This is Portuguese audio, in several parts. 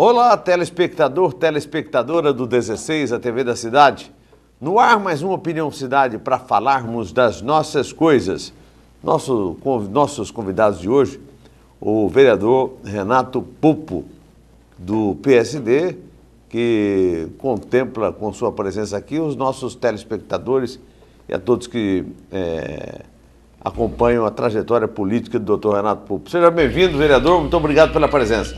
Olá, telespectador, telespectadora do 16, a TV da Cidade. No ar, mais uma Opinião Cidade para falarmos das nossas coisas. Nossos convidados de hoje, o vereador Renato Pupo, do PSD, que contempla com sua presença aqui os nossos telespectadores e a todos que acompanham a trajetória política do Dr. Renato Pupo. Seja bem-vindo, vereador, muito obrigado pela presença.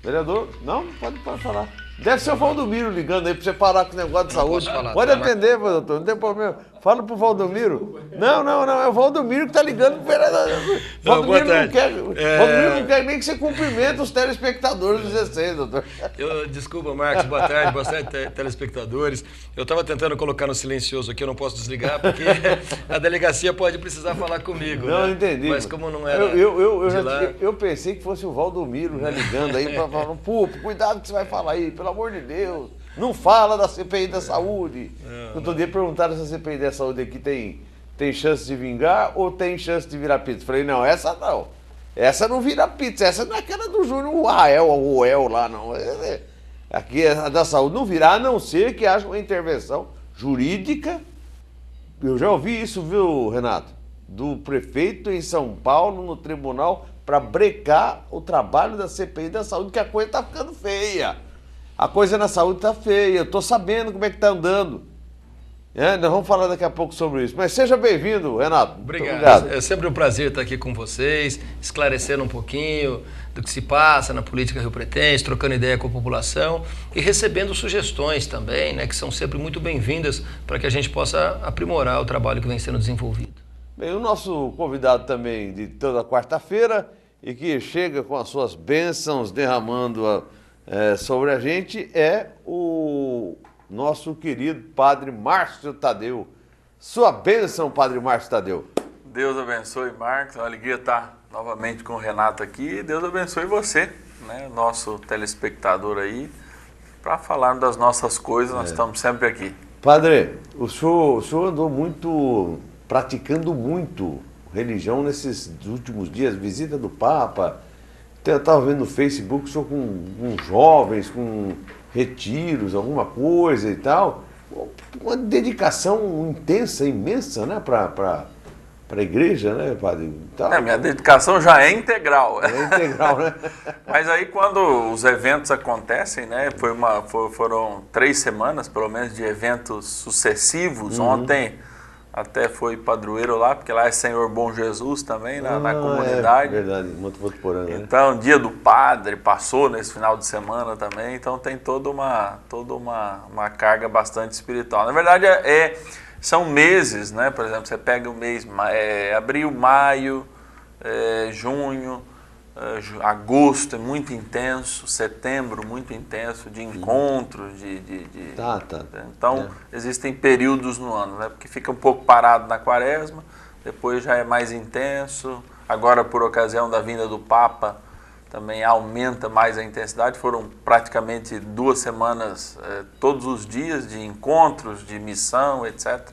Vereador, não, pode falar. Deve ser o Valdomiro ligando aí para você parar com o negócio de saúde. Pode atender, doutor, não tem problema. Fala pro Valdomiro. Não, é o Valdomiro que está ligando pro vereador. Valdomiro não quer nem que você cumprimente os telespectadores do 16, doutor. Desculpa, Marcos, boa tarde, telespectadores. Eu estava tentando colocar no silencioso aqui, eu não posso desligar, porque a delegacia pode precisar falar comigo. Não, né? entendi. Mas como não era eu pensei que fosse o Valdomiro já ligando aí para falar, Pupo, cuidado que você vai falar aí, pelo amor de Deus. Não fala da CPI da saúde. Outro dia perguntaram se a CPI da saúde aqui tem chance de vingar ou tem chance de virar pizza. Falei, não, essa não. Essa não vira pizza, essa não é aquela do Júnior Rael, ou Ruel lá, não. Aqui a da saúde não virá, a não ser que haja uma intervenção jurídica. Eu já ouvi isso, viu, Renato? Do prefeito em São Paulo, no tribunal, para brecar o trabalho da CPI da saúde, que a coisa está ficando feia. A coisa na saúde está feia, eu estou sabendo como é que está andando. Nós vamos falar daqui a pouco sobre isso. Mas seja bem-vindo, Renato. Obrigado. É sempre um prazer estar aqui com vocês, esclarecendo um pouquinho do que se passa na política riopretense, trocando ideia com a população e recebendo sugestões também, né, que são sempre muito bem-vindas para que a gente possa aprimorar o trabalho que vem sendo desenvolvido. Bem, o nosso convidado também de toda quarta-feira e que chega com as suas bênçãos derramando sobre a gente é o nosso querido Padre Márcio Tadeu. Sua bênção, Padre Márcio Tadeu. Deus abençoe, Marcos. É uma alegria estar novamente com o Renato aqui. Deus abençoe você, né, nosso telespectador aí, para falarmos das nossas coisas. Nós estamos sempre aqui. Padre, o senhor andou praticando muito religião nesses últimos dias, visita do Papa. Eu estava vendo no Facebook o senhor com jovens, com retiros, alguma coisa e tal. Uma dedicação intensa, imensa, né, para a igreja, né, padre? Então, minha dedicação já é integral. É integral, né? Mas aí quando os eventos acontecem, né, foram 3 semanas, pelo menos, de eventos sucessivos. Ontem até foi padroeiro lá, porque lá é Senhor Bom Jesus também, na comunidade. É verdade, muito Votuporanga, né? Então, dia do padre passou nesse final de semana também, então tem toda uma carga bastante espiritual. Na verdade, são meses, né? Por exemplo, você pega o mês abril, maio, junho, agosto é muito intenso, setembro muito intenso, de encontros, Então, existem períodos no ano, né? Porque fica um pouco parado na quaresma, depois já é mais intenso. Agora, por ocasião da vinda do Papa, também aumenta mais a intensidade. Foram praticamente 2 semanas, todos os dias, de encontros, de missão, etc.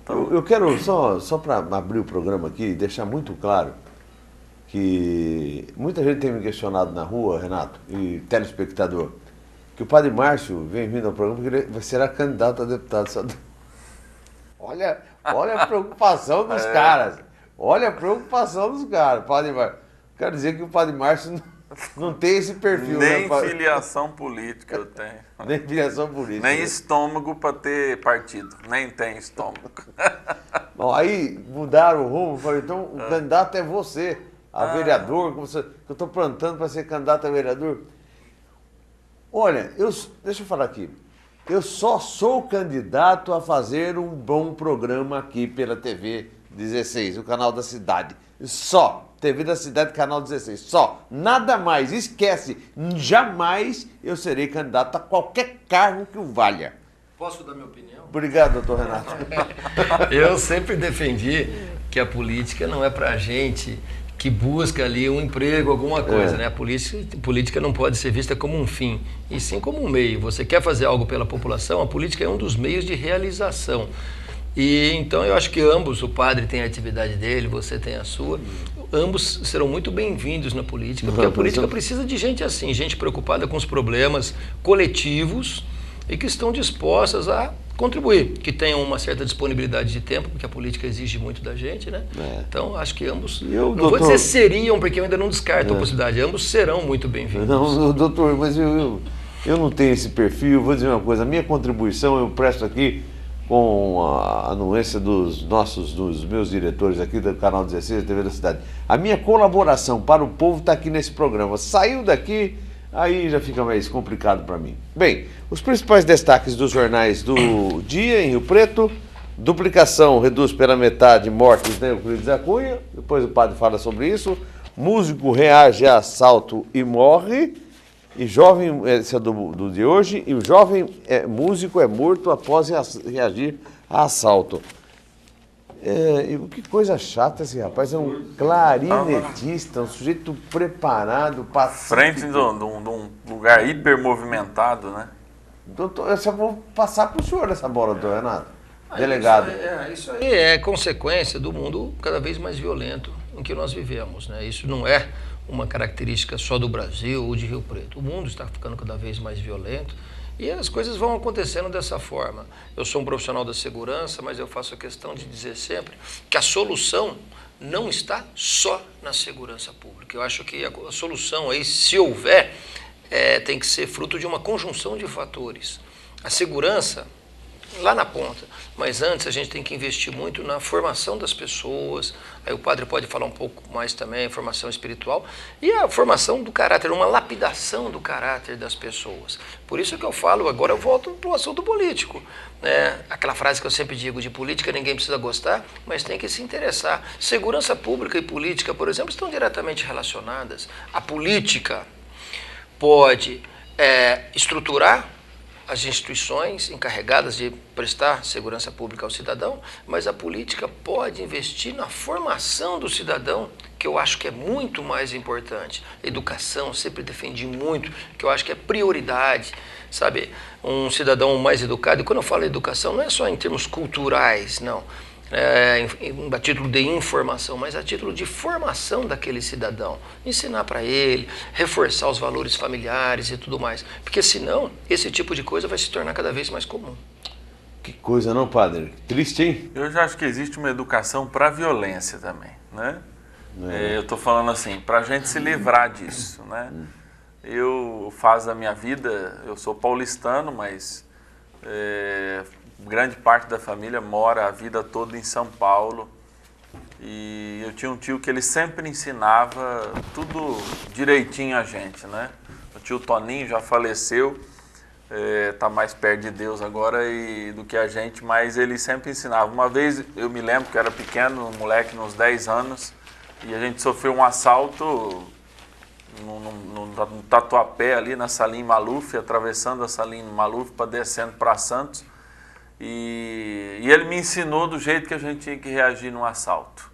Então, eu quero, só para abrir o programa aqui, deixar muito claro que muita gente tem me questionado na rua, Renato, e telespectador, que o Padre Márcio vem vindo ao programa porque ele será candidato a deputado estadual. Olha a preocupação dos caras. Olha a preocupação dos caras, Padre Márcio. Quero dizer que o Padre Márcio não tem esse perfil. Nem filiação política eu tenho. Nem filiação política. Nem estômago para ter partido. Nem tem estômago. Bom, aí mudaram o rumo, falei, então o candidato é você. A vereador, que eu estou plantando para ser candidato a vereador. Olha, deixa eu falar aqui. Eu só sou candidato a fazer um bom programa aqui pela TV 16, o canal da cidade. Só. TV da cidade, canal 16. Só. Nada mais. Esquece. Jamais eu serei candidato a qualquer cargo que o valha. Posso dar minha opinião? Obrigado, doutor Renato. Eu sempre defendi que a política não é para gente que busca ali um emprego, alguma coisa, né? A política não pode ser vista como um fim, e sim como um meio. Você quer fazer algo pela população, a política é um dos meios de realização. E então eu acho que ambos, o padre tem a atividade dele, você tem a sua. ambos serão muito bem-vindos na política, porque a política precisa de gente assim, gente preocupada com os problemas coletivos e que estão dispostas a contribuir, que tenham uma certa disponibilidade de tempo, porque a política exige muito da gente, né? Então, acho que ambos, não vou dizer seriam, porque eu ainda não descarto a possibilidade, ambos serão muito bem-vindos. Não, doutor, mas eu não tenho esse perfil, vou dizer uma coisa, a minha contribuição eu presto aqui com a anuência dos meus diretores aqui do Canal 16 da TV da Cidade. A minha colaboração para o povo está aqui nesse programa. Saiu daqui, aí já fica mais complicado para mim. Bem, os principais destaques dos jornais do dia em Rio Preto: duplicação reduz pela metade mortes na Euclides da Cunha, depois o padre fala sobre isso. Músico reage a assalto e morre. E jovem, esse é do de hoje, e o jovem músico é morto após reagir a assalto. Que coisa chata esse rapaz, é um clarinetista, um sujeito preparado, pacífico. Frente de um lugar hiper movimentado, né? Doutor, eu só vou passar para o senhor essa bola, doutor Renato, delegado. Isso aí é consequência do mundo cada vez mais violento em que nós vivemos, né? Isso não é uma característica só do Brasil ou de Rio Preto. O mundo está ficando cada vez mais violento e as coisas vão acontecendo dessa forma. Eu sou um profissional da segurança, mas eu faço a questão de dizer sempre que a solução não está só na segurança pública. Eu acho que a solução aí, se houver, tem que ser fruto de uma conjunção de fatores. A segurança lá na ponta, mas antes a gente tem que investir muito na formação das pessoas. Aí o padre pode falar um pouco mais também, formação espiritual e a formação do caráter, uma lapidação do caráter das pessoas. Por isso que eu falo, agora eu volto para o assunto político, né? Aquela frase que eu sempre digo, de política ninguém precisa gostar, mas tem que se interessar. Segurança pública e política, por exemplo, estão diretamente relacionadas. A política pode estruturar as instituições encarregadas de prestar segurança pública ao cidadão, mas a política pode investir na formação do cidadão, que eu acho que é muito mais importante. Educação, sempre defendi muito, que eu acho que é prioridade, sabe? Um cidadão mais educado, e quando eu falo educação, não é só em termos culturais, não. A título de informação, mas a título de formação daquele cidadão, ensinar para ele, reforçar os valores familiares e tudo mais, porque senão esse tipo de coisa vai se tornar cada vez mais comum. Que coisa, não, padre? Triste, hein? Eu já acho que existe uma educação para a violência também, né? Eu estou falando assim, para a gente se livrar disso, né? Eu faço da minha vida, eu sou paulistano, mas grande parte da família mora a vida toda em São Paulo, e eu tinha um tio que ele sempre ensinava tudo direitinho a gente, né? O tio Toninho já faleceu, tá mais perto de Deus agora do que a gente, mas ele sempre ensinava. Uma vez eu me lembro que eu era pequeno, um moleque, uns 10 anos, e a gente sofreu um assalto no Tatuapé, ali na Salim Maluf, atravessando a Salim Maluf para descendo para Santos. E ele me ensinou do jeito que a gente tinha que reagir num assalto.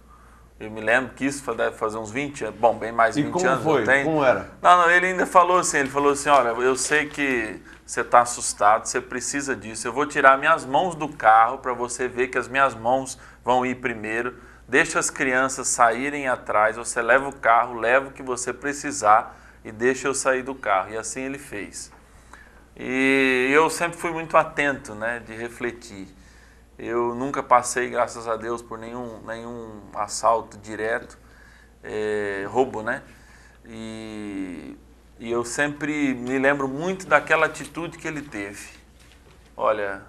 Eu me lembro que isso deve fazer uns 20 anos, bom, bem mais 20 anos eu tenho. Como era? Não, ele ainda falou assim, olha, eu sei que você está assustado, você precisa disso, eu vou tirar minhas mãos do carro para você ver que as minhas mãos vão ir primeiro, deixa as crianças saírem atrás, você leva o carro, leva o que você precisar e deixa eu sair do carro. E assim ele fez. E eu sempre fui muito atento, né, de refletir. Eu nunca passei, graças a Deus, por nenhum assalto direto, roubo, né? E eu sempre me lembro muito daquela atitude que ele teve. Olha,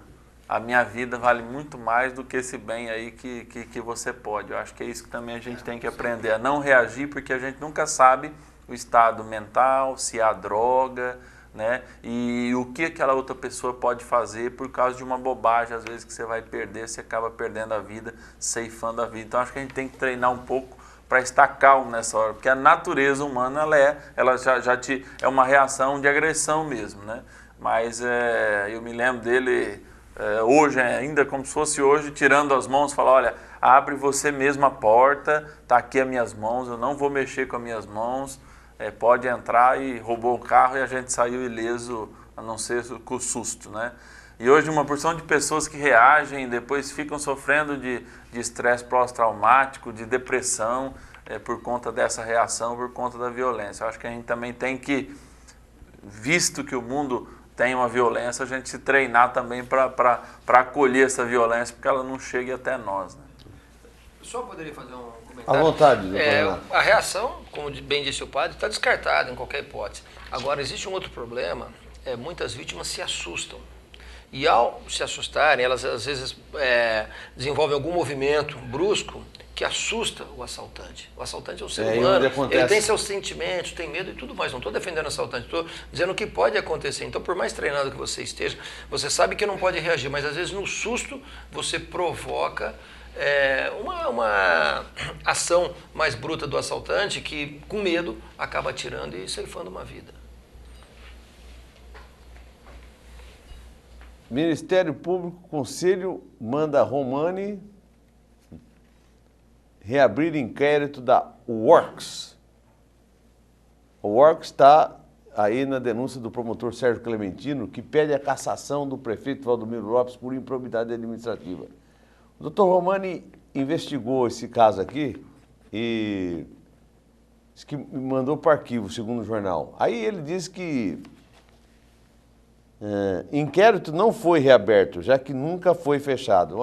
a minha vida vale muito mais do que esse bem aí que você pode. Eu acho que é isso que também a gente tem que aprender, a não reagir, porque a gente nunca sabe o estado mental, se há droga, né? E o que aquela outra pessoa pode fazer por causa de uma bobagem, às vezes, que você vai perder, você acaba perdendo a vida, ceifando a vida. Então acho que a gente tem que treinar um pouco para estar calmo nessa hora, porque a natureza humana ela já é uma reação de agressão mesmo, né? Mas eu me lembro dele hoje, ainda como se fosse hoje, tirando as mãos, falar, olha, abre você mesmo a porta, tá aqui as minhas mãos, eu não vou mexer com as minhas mãos, pode entrar, e roubou o carro e a gente saiu ileso, a não ser com o susto, né? E hoje uma porção de pessoas que reagem, depois ficam sofrendo de estresse pós-traumático, de depressão, por conta dessa reação, por conta da violência. Eu acho que a gente também tem que, visto que o mundo tem uma violência, a gente se treinar também para acolher essa violência, porque ela não chegue até nós. Né? Só poderia fazer um comentário? À vontade, doutor Renato. A reação, como bem disse o padre, está descartada em qualquer hipótese. Agora, existe um outro problema, muitas vítimas se assustam. E ao se assustarem, elas às vezes desenvolvem algum movimento brusco que assusta o assaltante. O assaltante é um ser humano, ele tem seus sentimentos, tem medo e tudo mais. Não estou defendendo o assaltante, estou dizendo o que pode acontecer. Então, por mais treinado que você esteja, você sabe que não pode reagir, mas às vezes no susto você provoca uma ação mais bruta do assaltante que, com medo, acaba atirando e ceifando uma vida. Ministério Público, Conselho manda Romani reabrir inquérito da Works. O Works está aí na denúncia do promotor Sérgio Clementino, que pede a cassação do prefeito Valdomiro Lopes por improbidade administrativa. O doutor Romani investigou esse caso aqui e disse que mandou para o arquivo, segundo o jornal. Aí ele disse que inquérito não foi reaberto, já que nunca foi fechado.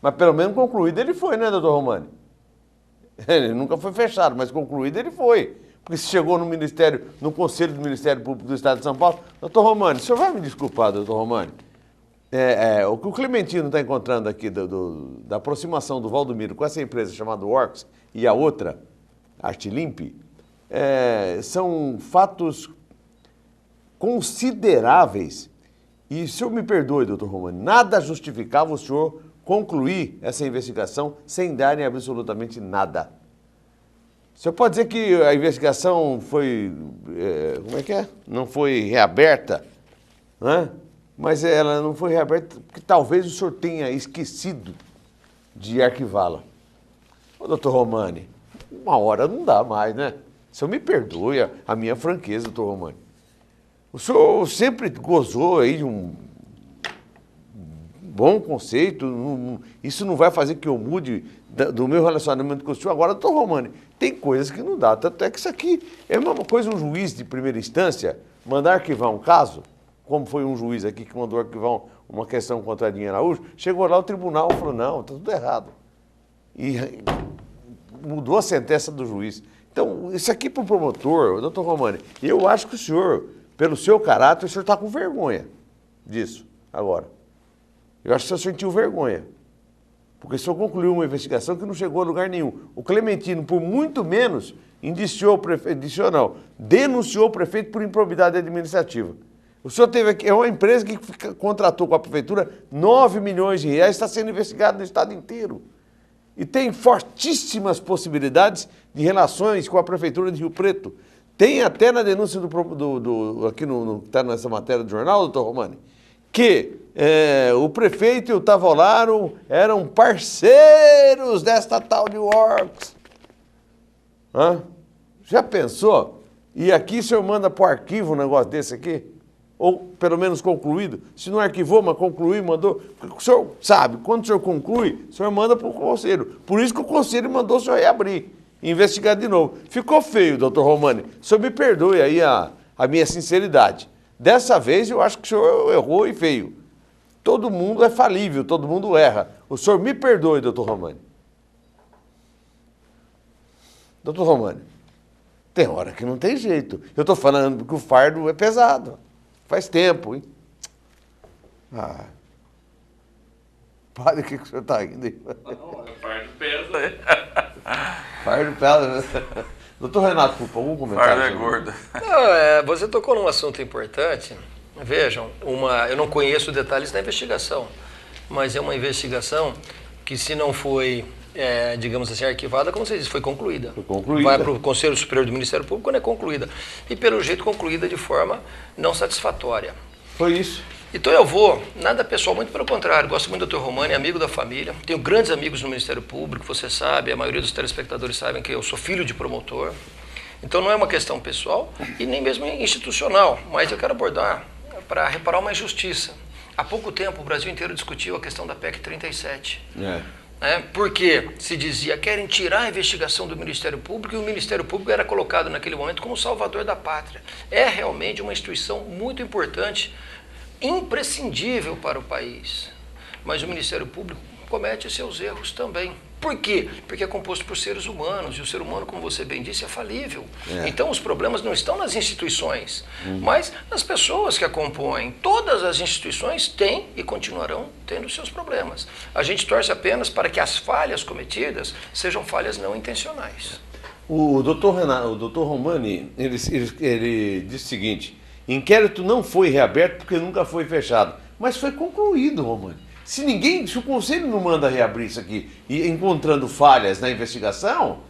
Mas pelo menos concluído ele foi, né, doutor Romani? Ele nunca foi fechado, mas concluído ele foi. Porque se chegou no Ministério, no Conselho do Ministério Público do Estado de São Paulo, doutor Romani, o senhor vai me desculpar, doutor Romani? O que o Clementino está encontrando aqui da aproximação do Valdomiro com essa empresa chamada Works e a outra, Artilimp, são fatos consideráveis. E o senhor me perdoe, doutor Romani, nada justificava o senhor concluir essa investigação sem darem absolutamente nada. O senhor pode dizer que a investigação foi, não foi reaberta, né? Mas ela não foi reaberta porque talvez o senhor tenha esquecido de arquivá-la. Ô, doutor Romani, uma hora não dá mais, né? O senhor me perdoe a minha franqueza, doutor Romani. O senhor sempre gozou aí de um bom conceito, isso não vai fazer que eu mude do meu relacionamento com o senhor. Agora, doutor Romani, tem coisas que não dá, tanto é que isso aqui é uma coisa, um juiz de primeira instância mandar arquivar um caso, como foi um juiz aqui que mandou arquivar uma questão contra a Dinha Araújo, chegou lá o tribunal e falou, não, está tudo errado. E mudou a sentença do juiz. Então, isso aqui para o promotor, doutor Romani, eu acho que o senhor, pelo seu caráter, o senhor está com vergonha disso agora. Eu acho que o senhor sentiu vergonha. Porque o senhor concluiu uma investigação que não chegou a lugar nenhum. O Clementino, por muito menos, denunciou o prefeito por improbidade administrativa. O senhor teve aqui, é uma empresa que contratou com a prefeitura 9 milhões de reais, está sendo investigado no estado inteiro. E tem fortíssimas possibilidades de relações com a prefeitura de Rio Preto. Tem até na denúncia aqui está nessa matéria do jornal, doutor Romani, que o prefeito e o Tavolaro eram parceiros desta tal de Works. Já pensou? E aqui o senhor manda para o arquivo um negócio desse aqui? Ou pelo menos concluído? Se não arquivou, mas concluiu, mandou. O senhor sabe, quando o senhor conclui, o senhor manda para o conselho. Por isso que o conselho mandou o senhor reabrir, investigar de novo. Ficou feio, doutor Romani. O senhor me perdoe aí a minha sinceridade. Dessa vez eu acho que o senhor errou e feio. Todo mundo é falível, todo mundo erra. O senhor me perdoe, doutor Romani. Doutor Romani, tem hora que não tem jeito. Eu estou falando que o fardo é pesado. Faz tempo, hein? Padre, o que o senhor está indo aí? Fardo pesa. Fardo pesa. Doutor Renato, por favor, algum comentário? Fardo é gordo. Não, você tocou num assunto importante. Vejam, eu não conheço detalhes da investigação, mas é uma investigação que, se não foi, digamos assim, arquivada, como você disse, foi concluída. Foi concluída. Vai para o Conselho Superior do Ministério Público quando é concluída. E, pelo jeito, concluída de forma não satisfatória. Foi isso. Então nada pessoal, muito pelo contrário, gosto muito do Dr. Romani, amigo da família, tenho grandes amigos no Ministério Público, você sabe, a maioria dos telespectadores sabem que eu sou filho de promotor, então não é uma questão pessoal e nem mesmo institucional, mas eu quero abordar para reparar uma injustiça. Há pouco tempo o Brasil inteiro discutiu a questão da PEC 37. Porque se dizia querem tirar a investigação do Ministério Público e o Ministério Público era colocado naquele momento como salvador da pátria. É realmente uma instituição muito importante, imprescindível para o país. Mas o Ministério Público comete seus erros também. Por quê? Porque é composto por seres humanos e o ser humano, como você bem disse, é falível. Então os problemas não estão nas instituições, mas nas pessoas que a compõem. Todas as instituições têm e continuarão tendo seus problemas. A gente torce apenas para que as falhas cometidas sejam falhas não intencionais. O doutor Romani, ele disse o seguinte: inquérito não foi reaberto porque nunca foi fechado, mas foi concluído, Romani. Se o Conselho não manda reabrir isso aqui e encontrando falhas na investigação,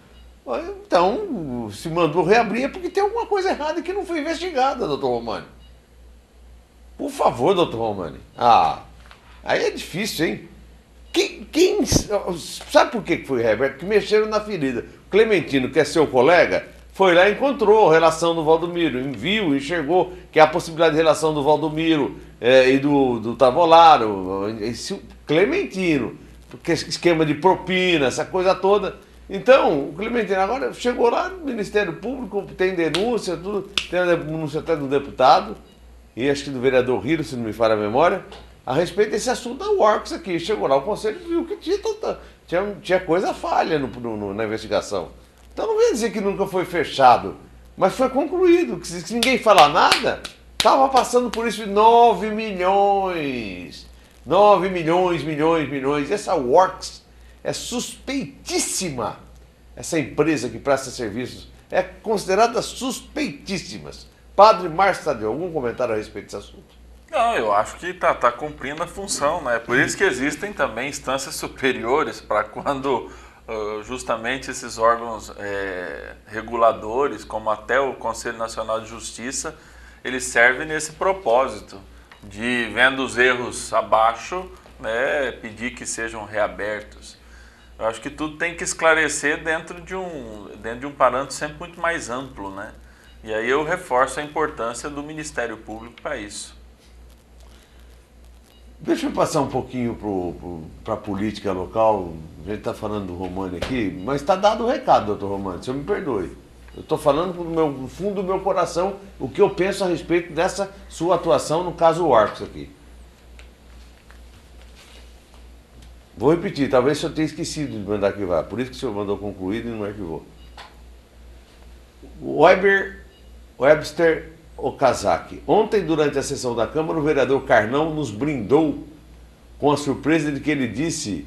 então se mandou reabrir é porque tem alguma coisa errada que não foi investigada, doutor Romani. Por favor, doutor Romani. Aí é difícil, hein? Sabe por que foi reaberto? Porque mexeram na ferida. O Clementino, que é seu colega, foi lá e encontrou a relação do Valdomiro, enxergou que há a possibilidade de relação do Valdomiro e do Tavolaro, Clementino, porque esquema de propina, essa coisa toda. Então, o Clementino agora chegou lá no Ministério Público, tem denúncia, tem a denúncia até do deputado, e acho que do vereador Riro, se não me falha a memória, a respeito desse assunto da Works aqui. Chegou lá, o Conselho viu que tinha coisa falha na investigação. Então não vem dizer que nunca foi fechado, mas foi concluído, que se ninguém falar nada, estava passando por isso 9 milhões. 9 milhões. Essa Works é suspeitíssima. Essa empresa que presta serviços é considerada suspeitíssima. Padre Márcio Tadeu, algum comentário a respeito desse assunto? Não, eu acho que tá cumprindo a função, né? Por isso que existem também instâncias superiores para quando justamente esses órgãos reguladores, como até o Conselho Nacional de Justiça, eles servem nesse propósito de, vendo os erros abaixo, né, pedir que sejam reabertos. Eu acho que tudo tem que esclarecer dentro de um parâmetro sempre muito mais amplo, né? E aí eu reforço a importância do Ministério Público para isso. Deixa eu passar um pouquinho para a política local. A gente está falando do Romani aqui, mas está dado o recado, doutor Romani, senhor me perdoe. Eu estou falando do fundo do meu coração o que eu penso a respeito dessa sua atuação no caso Works aqui. Vou repetir, talvez o senhor tenha esquecido de mandar arquivar, por isso que o senhor mandou concluído e não arquivou. Webster Okazaki. Ontem, durante a sessão da Câmara, o vereador Carnão nos brindou com a surpresa de que ele disse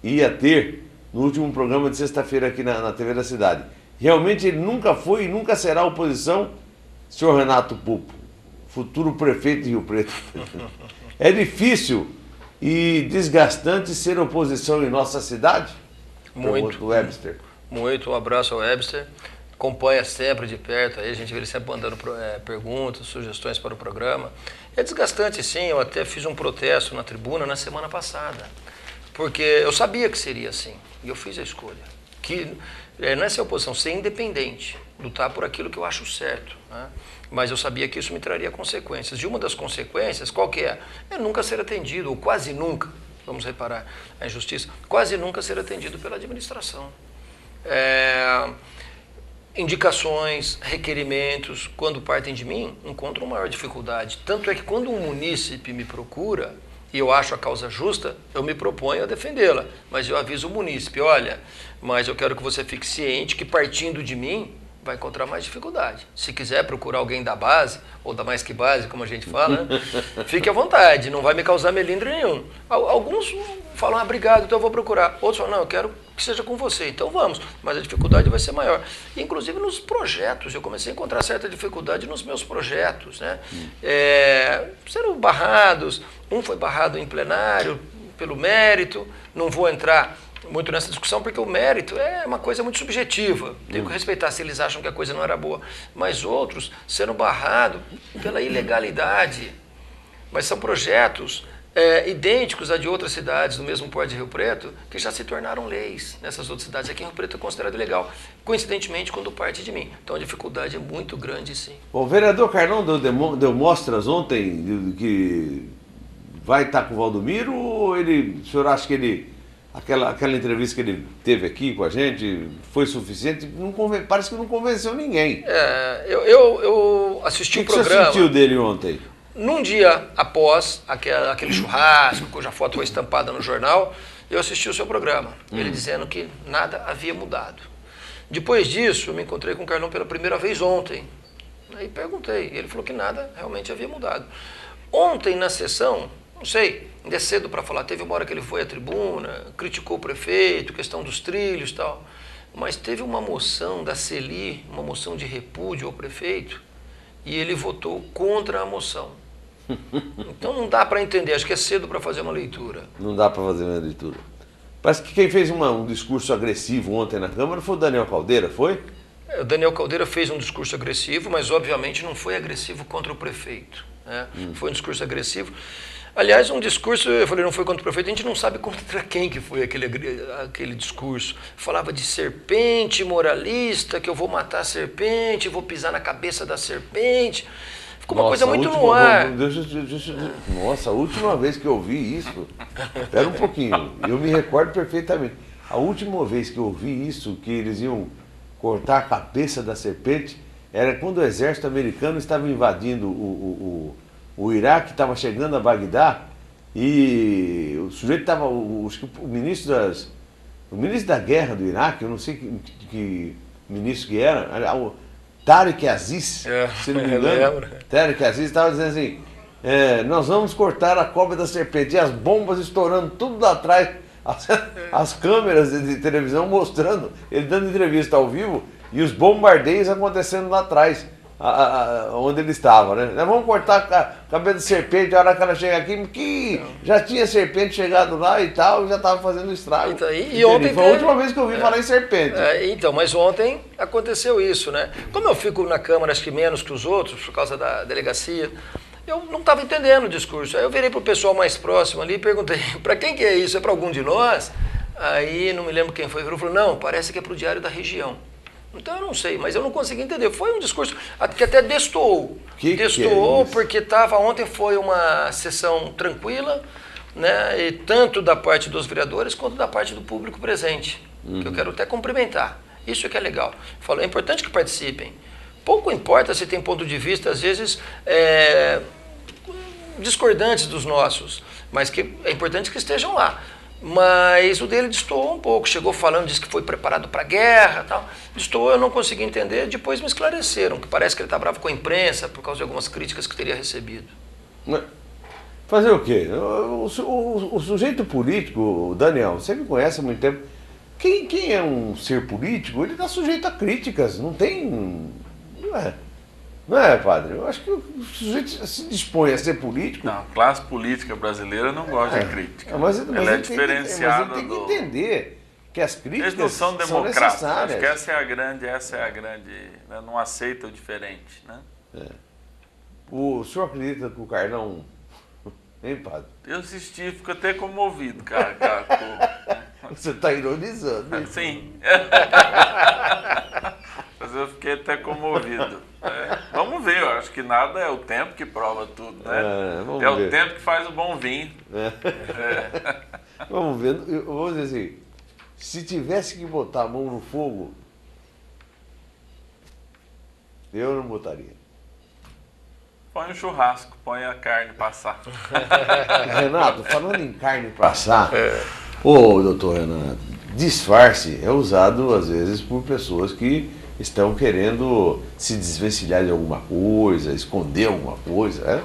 ia ter no último programa de sexta-feira aqui na TV da cidade. Realmente ele nunca foi e nunca será oposição, senhor Renato Pupo, futuro prefeito de Rio Preto. É difícil e desgastante ser oposição em nossa cidade? Muito. Webster. Muito. Um abraço ao Webster. Acompanha sempre de perto, aí a gente vê ele sempre mandando perguntas, sugestões para o programa. É desgastante, sim. Eu até fiz um protesto na tribuna na semana passada, porque eu sabia que seria assim, e eu fiz a escolha. Que não é ser oposição, ser independente, lutar por aquilo que eu acho certo, né? Mas eu sabia que isso me traria consequências. E uma das consequências, qual que é? É nunca ser atendido, ou quase nunca, vamos reparar a injustiça, quase nunca ser atendido pela administração. Indicações, requerimentos, quando partem de mim, encontram maior dificuldade. Tanto é que quando um munícipe me procura, e eu acho a causa justa, eu me proponho a defendê-la. Mas eu aviso o munícipe, olha, mas eu quero que você fique ciente que partindo de mim, vai encontrar mais dificuldade. Se quiser procurar alguém da base, ou da mais que base, como a gente fala, né? Fique à vontade, não vai me causar melindre nenhum. Alguns falam, obrigado, então eu vou procurar. Outros falam, não, eu quero que seja com você, então vamos. Mas a dificuldade vai ser maior. Inclusive nos projetos, eu comecei a encontrar certa dificuldade nos meus projetos, né? Serão barrados, um foi barrado em plenário, pelo mérito, não vou entrar muito nessa discussão, porque o mérito é uma coisa muito subjetiva. Tenho que respeitar se eles acham que a coisa não era boa. Mas outros sendo barrados pela ilegalidade. Mas são projetos idênticos a de outras cidades do mesmo porte de Rio Preto, que já se tornaram leis nessas outras cidades. Aqui em Rio Preto é considerado ilegal, coincidentemente quando parte de mim. Então a dificuldade é muito grande, sim. O vereador Carnão deu mostras ontem de que vai estar com o Valdomiro, ou o senhor acha que ele aquela entrevista que ele teve aqui com a gente foi suficiente? Parece que não convenceu ninguém. Eu assisti o programa. O que você sentiu dele ontem? Num dia após aquele churrasco, cuja foto foi estampada no jornal, eu assisti o seu programa. Ele dizendo que nada havia mudado. Depois disso, eu me encontrei com o Carlão pela primeira vez ontem. Aí perguntei, e ele falou que nada realmente havia mudado. Ontem, na sessão, não sei, ainda é cedo para falar, teve uma hora que ele foi à tribuna, criticou o prefeito, questão dos trilhos e tal, mas teve uma moção da CELI, uma moção de repúdio ao prefeito, e ele votou contra a moção. Então não dá para entender, acho que é cedo para fazer uma leitura. Não dá para fazer uma leitura. Parece que quem fez um discurso agressivo ontem na Câmara foi o Daniel Caldeira, foi? O Daniel Caldeira fez um discurso agressivo, mas obviamente não foi agressivo contra o prefeito. Né? Foi um discurso agressivo. Aliás, um discurso, eu falei, não foi contra o prefeito, a gente não sabe contra quem que foi aquele discurso. Falava de serpente moralista, que eu vou matar a serpente, vou pisar na cabeça da serpente. Ficou uma coisa muito no ar. Nossa, a última vez que eu ouvi isso, espera um pouquinho, eu me recordo perfeitamente. A última vez que eu ouvi isso, que eles iam cortar a cabeça da serpente, era quando o exército americano estava invadindo o Iraque, estava chegando a Bagdá, e o sujeito estava, o ministro da guerra do Iraque, eu não sei que ministro que era, o Tariq Aziz, se não me engano, Tariq Aziz estava dizendo assim, nós vamos cortar a cobra da serpente, e as bombas estourando tudo lá atrás, as câmeras de televisão mostrando, ele dando entrevista ao vivo, e os bombardeios acontecendo lá atrás, onde ele estava, né? Nós vamos cortar a cabeça de serpente, a hora que ela chega aqui, que já tinha serpente chegado lá e tal, já estava fazendo estrago. Então, e ontem foi a última vez que eu ouvi falar em serpente. Então, mas ontem aconteceu isso, né? Como eu fico na Câmara, acho que menos que os outros, por causa da delegacia, eu não estava entendendo o discurso. Aí eu virei para o pessoal mais próximo ali e perguntei, para quem que é isso? É para algum de nós? Aí não me lembro quem foi, falou, não, parece que é para o Diário da Região. Então eu não sei, mas eu não consegui entender. Foi um discurso que até destoou. Destoou porque ontem foi uma sessão tranquila, né? E tanto da parte dos vereadores quanto da parte do público presente. Que eu quero até cumprimentar. Isso que é legal. É importante que participem. Pouco importa se tem ponto de vista, às vezes, discordantes dos nossos, mas que é importante que estejam lá. Mas o dele destoou um pouco, chegou falando, disse que foi preparado para a guerra, tal. Destoou, eu não consegui entender, depois me esclareceram, que parece que ele está bravo com a imprensa por causa de algumas críticas que teria recebido. Fazer o quê? O sujeito político, Daniel, você me conhece há muito tempo, quem é um ser político, ele está sujeito a críticas, não tem... Não é, padre? Eu acho que o sujeito se dispõe a ser político. Não, a classe política brasileira não gosta de crítica. Ela é diferenciada mas ele tem que entender que as críticas eles não são democráticos. Necessárias. Acho que essa é a grande, né? Não aceita o diferente, né? O senhor acredita que o Carlão... Hein, padre? Eu assisti, fico até comovido, cara. Você está ironizando. Sim. Mas eu fiquei até comovido. Vamos ver, eu acho que nada é o tempo que prova tudo, né? O tempo que faz o bom vinho. Vamos ver, eu vou dizer assim, se tivesse que botar a mão no fogo, eu não botaria. Põe um churrasco, põe a carne passar. Renato, falando em carne passar, ô doutor Renato, disfarce é usado às vezes por pessoas que estão querendo se desvencilhar de alguma coisa, esconder alguma coisa, né?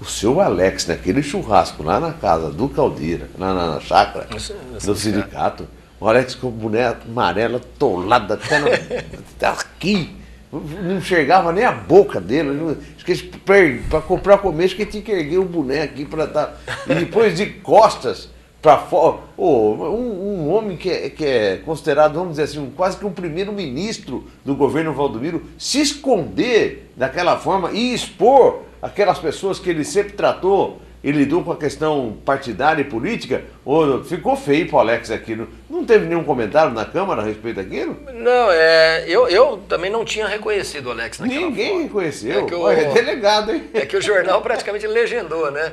O seu Alex, naquele churrasco lá na casa do Caldeira, lá na chácara do sindicato, o Alex com o boneco amarelo atolado até aqui, não enxergava nem a boca dele, para comprar comer, que tinha que erguer o boneco aqui para estar. E depois de costas para fora, um homem que é considerado, vamos dizer assim, quase que um primeiro-ministro do governo Valdomiro, se esconder daquela forma e expor aquelas pessoas que ele sempre tratou e lidou com a questão partidária e política, ficou feio para o Alex aquilo. Não teve nenhum comentário na Câmara a respeito daquilo? Não, eu também não tinha reconhecido o Alex naquela Ninguém foto. reconheceu. É delegado, hein? É que o jornal praticamente legendou, né?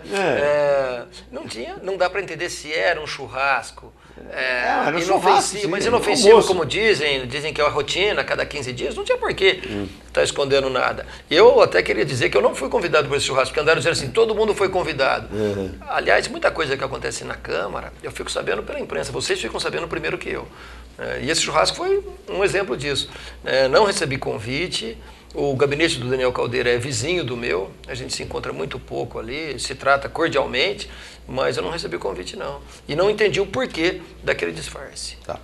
Não dá para entender se era um churrasco, era inofensivo, mas inofensivo, como dizem que é a rotina, a cada 15 dias, não tinha porquê estar escondendo nada. Eu até queria dizer que eu não fui convidado por esse churrasco, porque andaram dizendo assim, todo mundo foi convidado. Aliás, muita coisa que acontece na Câmara, eu fico sabendo pela imprensa, vocês ficam sabendo primeiro que eu. E esse churrasco foi um exemplo disso. Não recebi convite. O gabinete do Daniel Caldeira é vizinho do meu, a gente se encontra muito pouco ali, se trata cordialmente, mas eu não recebi convite não. E não entendi o porquê daquele disfarce. Tá.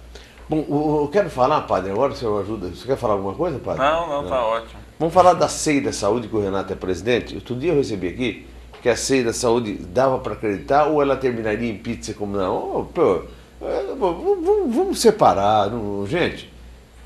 Bom, eu quero falar, padre, agora o senhor ajuda. Você quer falar alguma coisa, padre? Não, tá ótimo. Vamos falar da CEI da Saúde, que o Renato é presidente. Outro dia eu recebi aqui que a CEI da Saúde dava para acreditar ou ela terminaria em pizza como não. Vamos separar, gente.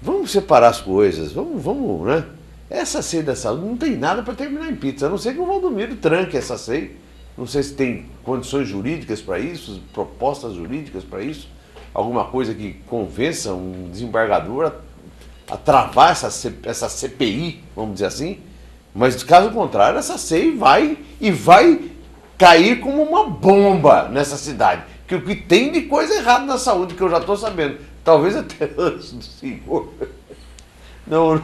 Vamos separar as coisas, vamos, né? Essa CEI da Saúde não tem nada para terminar em pizza, a não ser que o Valdomiro tranque essa CEI. Não sei se tem condições jurídicas para isso, propostas jurídicas para isso, alguma coisa que convença um desembargador a travar essa CPI, vamos dizer assim. Mas caso contrário, essa CEI vai cair como uma bomba nessa cidade. Que o que tem de coisa errada na saúde, que eu já estou sabendo, talvez até antes do senhor. Não,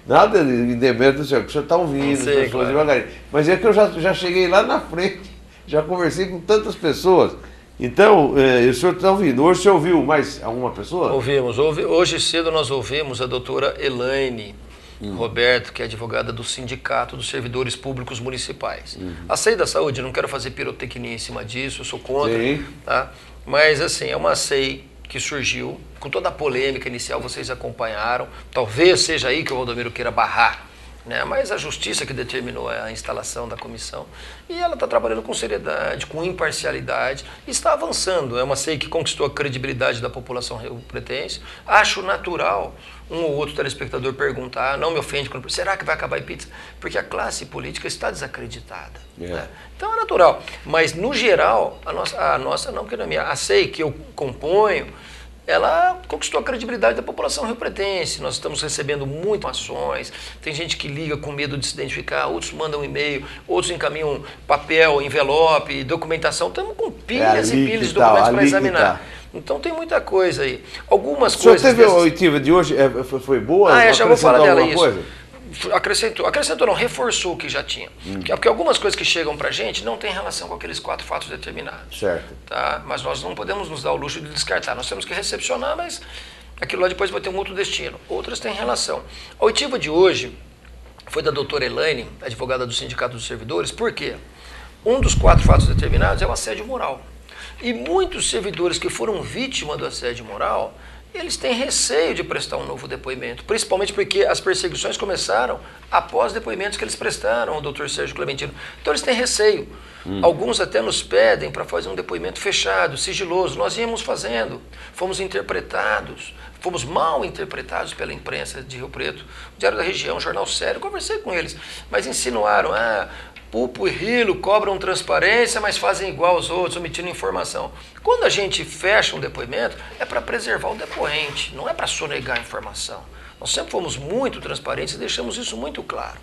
nada de demérito do senhor, porque o senhor está ouvindo, as pessoas devagarinho. Mas é que eu já cheguei lá na frente, já conversei com tantas pessoas. Então, o senhor está ouvindo. Hoje o senhor ouviu mais alguma pessoa? Ouvimos. Hoje cedo nós ouvimos a doutora Elaine Roberto, que é advogada do Sindicato dos Servidores Públicos Municipais. A CEI da Saúde, não quero fazer pirotecnia em cima disso, eu sou contra. Tá? Mas, assim, é uma CEI que surgiu, com toda a polêmica inicial, vocês acompanharam. Talvez seja aí que o Valdomiro queira barrar, né? Mas a justiça que determinou a instalação da comissão. E ela está trabalhando com seriedade, com imparcialidade, e está avançando. É uma CEI que conquistou a credibilidade da população rio-pretense. Acho natural um ou outro telespectador perguntar, não me ofende, será que vai acabar em pizza? Porque a classe política está desacreditada. Né? Então é natural. Mas, no geral, a nossa não, porque na minha, a CEI que eu componho, ela conquistou a credibilidade da população rio-pretense. Nós estamos recebendo muitas ações, tem gente que liga com medo de se identificar, outros mandam e-mail, outros encaminham papel, envelope, documentação. Estamos com pilhas e pilhas de documentos para examinar. Então tem muita coisa aí. Algumas coisas... O senhor teve a oitiva de hoje, foi boa? Já vou falar dela, isso. Coisa? Acrescentou não, reforçou o que já tinha. Porque algumas coisas que chegam pra gente não tem relação com aqueles 4 fatos determinados. Certo. Tá? Mas nós não podemos nos dar o luxo de descartar. Nós temos que recepcionar, mas aquilo lá depois vai ter um outro destino. Outras têm relação. A oitiva de hoje foi da doutora Elaine, advogada do Sindicato dos Servidores. Por quê? Um dos 4 fatos determinados é o assédio moral. E muitos servidores que foram vítimas do assédio moral, eles têm receio de prestar um novo depoimento, principalmente porque as perseguições começaram após depoimentos que eles prestaram ao Dr. Sérgio Clementino. Então eles têm receio. Alguns até nos pedem para fazer um depoimento fechado, sigiloso. Nós íamos fazendo, fomos interpretados, fomos mal interpretados pela imprensa de Rio Preto, o Diário da Região, Jornal Sério, conversei com eles, mas insinuaram, Pupo e Rilo cobram transparência, mas fazem igual aos outros, omitindo informação. Quando a gente fecha um depoimento, é para preservar o depoente, não é para sonegar a informação. Nós sempre fomos muito transparentes e deixamos isso muito claro.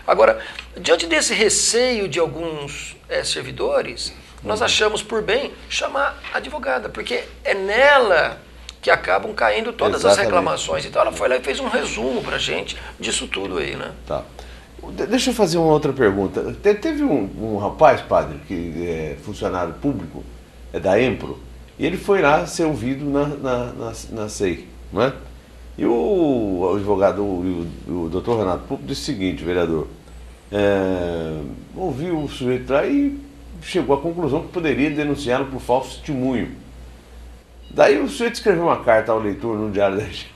Agora, diante desse receio de alguns servidores, nós achamos por bem chamar a advogada, porque é nela que acabam caindo todas as reclamações. Então ela foi lá e fez um resumo para a gente disso tudo aí, né? Tá. Deixa eu fazer uma outra pergunta. Teve um rapaz, padre, que é funcionário público, é da Empro, e ele foi lá ser ouvido na CEI, não é? E o advogado, o doutor Renato Pupo, disse o seguinte, vereador, ouviu o sujeito lá e chegou à conclusão que poderia denunciá-lo por falso testemunho. Daí o sujeito escreveu uma carta ao leitor no Diário da Região,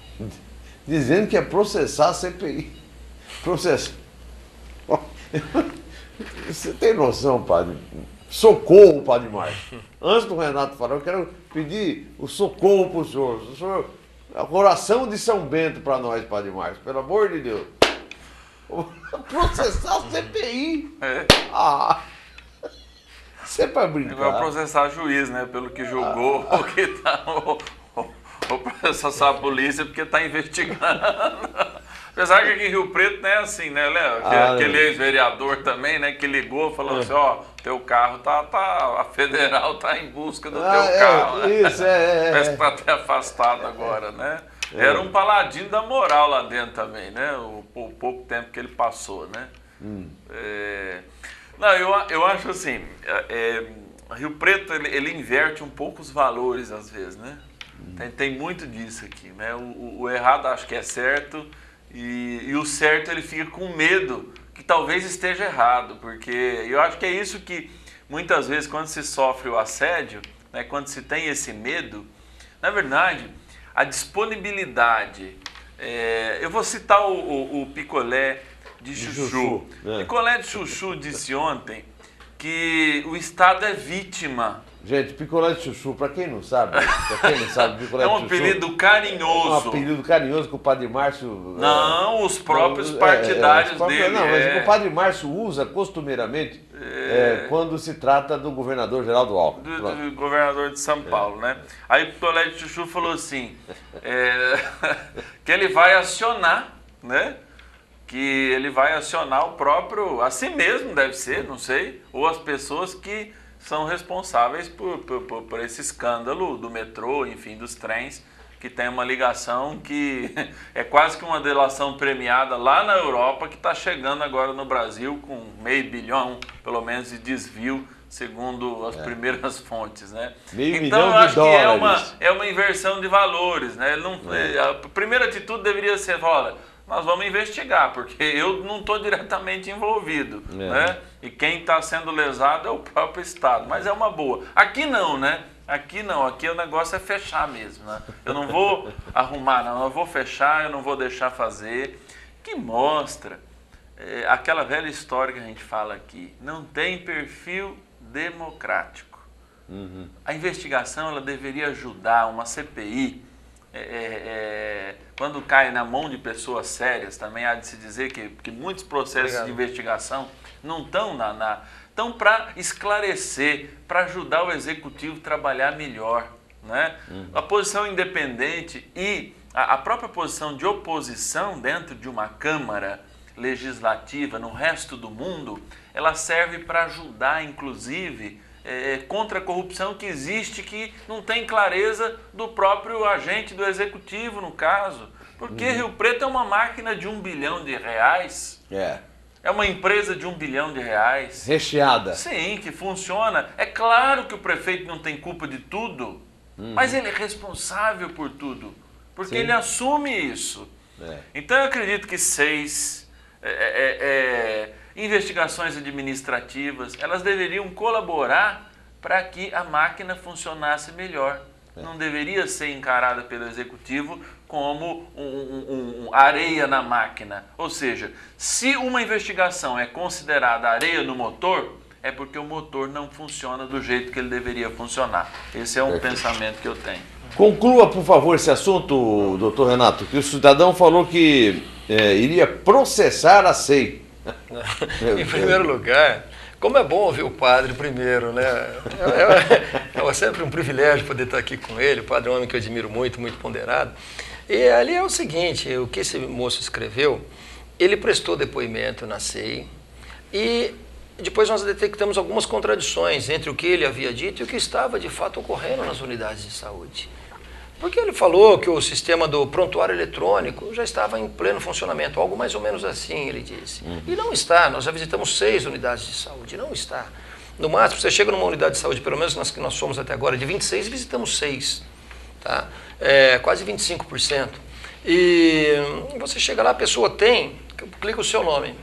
dizendo que ia processar a CPI. Você tem noção, padre? Socorro, padre Márcio. Antes do Renato falar, eu quero pedir o socorro para o senhor. O senhor, a oração de São Bento para nós, padre Márcio, pelo amor de Deus. Processar a CPI. Você é para brincar. Vai processar juiz, né? Pelo que julgou, porque tá, ou processar a polícia porque está investigando. Apesar que aqui em Rio Preto não é assim, né, Léo? Aquele ex-vereador também, né, que ligou falando assim, ó, teu carro a federal tá em busca do teu carro. Isso, Parece que tá até afastado agora, né? Era um paladino da moral lá dentro também, né? O pouco tempo que ele passou, né? Não, eu acho assim, Rio Preto, ele inverte um pouco os valores às vezes, né? Tem muito disso aqui, né? O errado acho que é certo e o certo ele fica com medo que talvez esteja errado, porque eu acho que é isso que muitas vezes quando se sofre o assédio, né, quando se tem esse medo, na verdade, a disponibilidade, eu vou citar o picolé de chuchu. Picolé de chuchu disse ontem que o Estado é vítima. Gente, picolé de chuchu, pra quem não sabe, picolé de chuchu... É um apelido carinhoso. É um apelido carinhoso que o Padre Márcio... Não, os próprios partidários dele. Não, mas o Padre Márcio usa costumeiramente quando se trata do governador Geraldo Alckmin. Do governador de São Paulo, né? Aí o picolé de chuchu falou assim, que ele vai acionar, né? Que ele vai acionar o próprio, a si mesmo deve ser, não sei, ou as pessoas que são responsáveis por esse escândalo do metrô, enfim, dos trens, que tem uma ligação que é quase que uma delação premiada lá na Europa, que está chegando agora no Brasil com $500 milhão, pelo menos, de desvio, segundo as primeiras fontes, né? Então, eu acho que é uma inversão de valores, né? A primeira atitude deveria ser, olha, nós vamos investigar, porque eu não estou diretamente envolvido, né? E quem está sendo lesado é o próprio Estado, mas é uma boa. Aqui não, né? Aqui não, aqui o negócio é fechar mesmo, né? Eu não vou arrumar, não, eu vou fechar, eu não vou deixar fazer, que mostra aquela velha história que a gente fala aqui, não tem perfil democrático. A investigação, ela deveria ajudar uma CPI, quando cai na mão de pessoas sérias, também há de se dizer que muitos processos de investigação não estão estão para esclarecer, para ajudar o executivo a trabalhar melhor, né? A posição independente e a própria posição de oposição dentro de uma Câmara Legislativa no resto do mundo, ela serve para ajudar, inclusive, contra a corrupção que existe, que não tem clareza do próprio agente do executivo, no caso. Porque Rio Preto é uma máquina de R$1 bilhão. É uma empresa de R$1 bilhão. Recheada. Sim, que funciona. É claro que o prefeito não tem culpa de tudo, mas ele é responsável por tudo, porque ele assume isso. Então eu acredito que 6 investigações administrativas, elas deveriam colaborar para que a máquina funcionasse melhor. Não deveria ser encarada pelo executivo como areia na máquina. Ou seja, se uma investigação é considerada areia no motor, é porque o motor não funciona do jeito que ele deveria funcionar. Esse é um pensamento que eu tenho. Conclua, por favor, esse assunto, doutor Renato, que o cidadão falou que iria processar a SEI. Em primeiro lugar, como é bom ouvir o padre primeiro, né? É sempre um privilégio poder estar aqui com ele. O padre é um homem que eu admiro muito, muito ponderado. E ali é o seguinte, o que esse moço escreveu, ele prestou depoimento na SEI e depois nós detectamos algumas contradições entre o que ele havia dito e o que estava de fato ocorrendo nas unidades de saúde. Porque ele falou que o sistema do prontuário eletrônico já estava em pleno funcionamento, algo mais ou menos assim, ele disse. E não está, nós já visitamos 6 unidades de saúde, não está. No máximo, você chega numa unidade de saúde, pelo menos nas que nós fomos até agora, de 26, visitamos 6, tá? Quase 25%. E você chega lá, a pessoa clica o seu nome,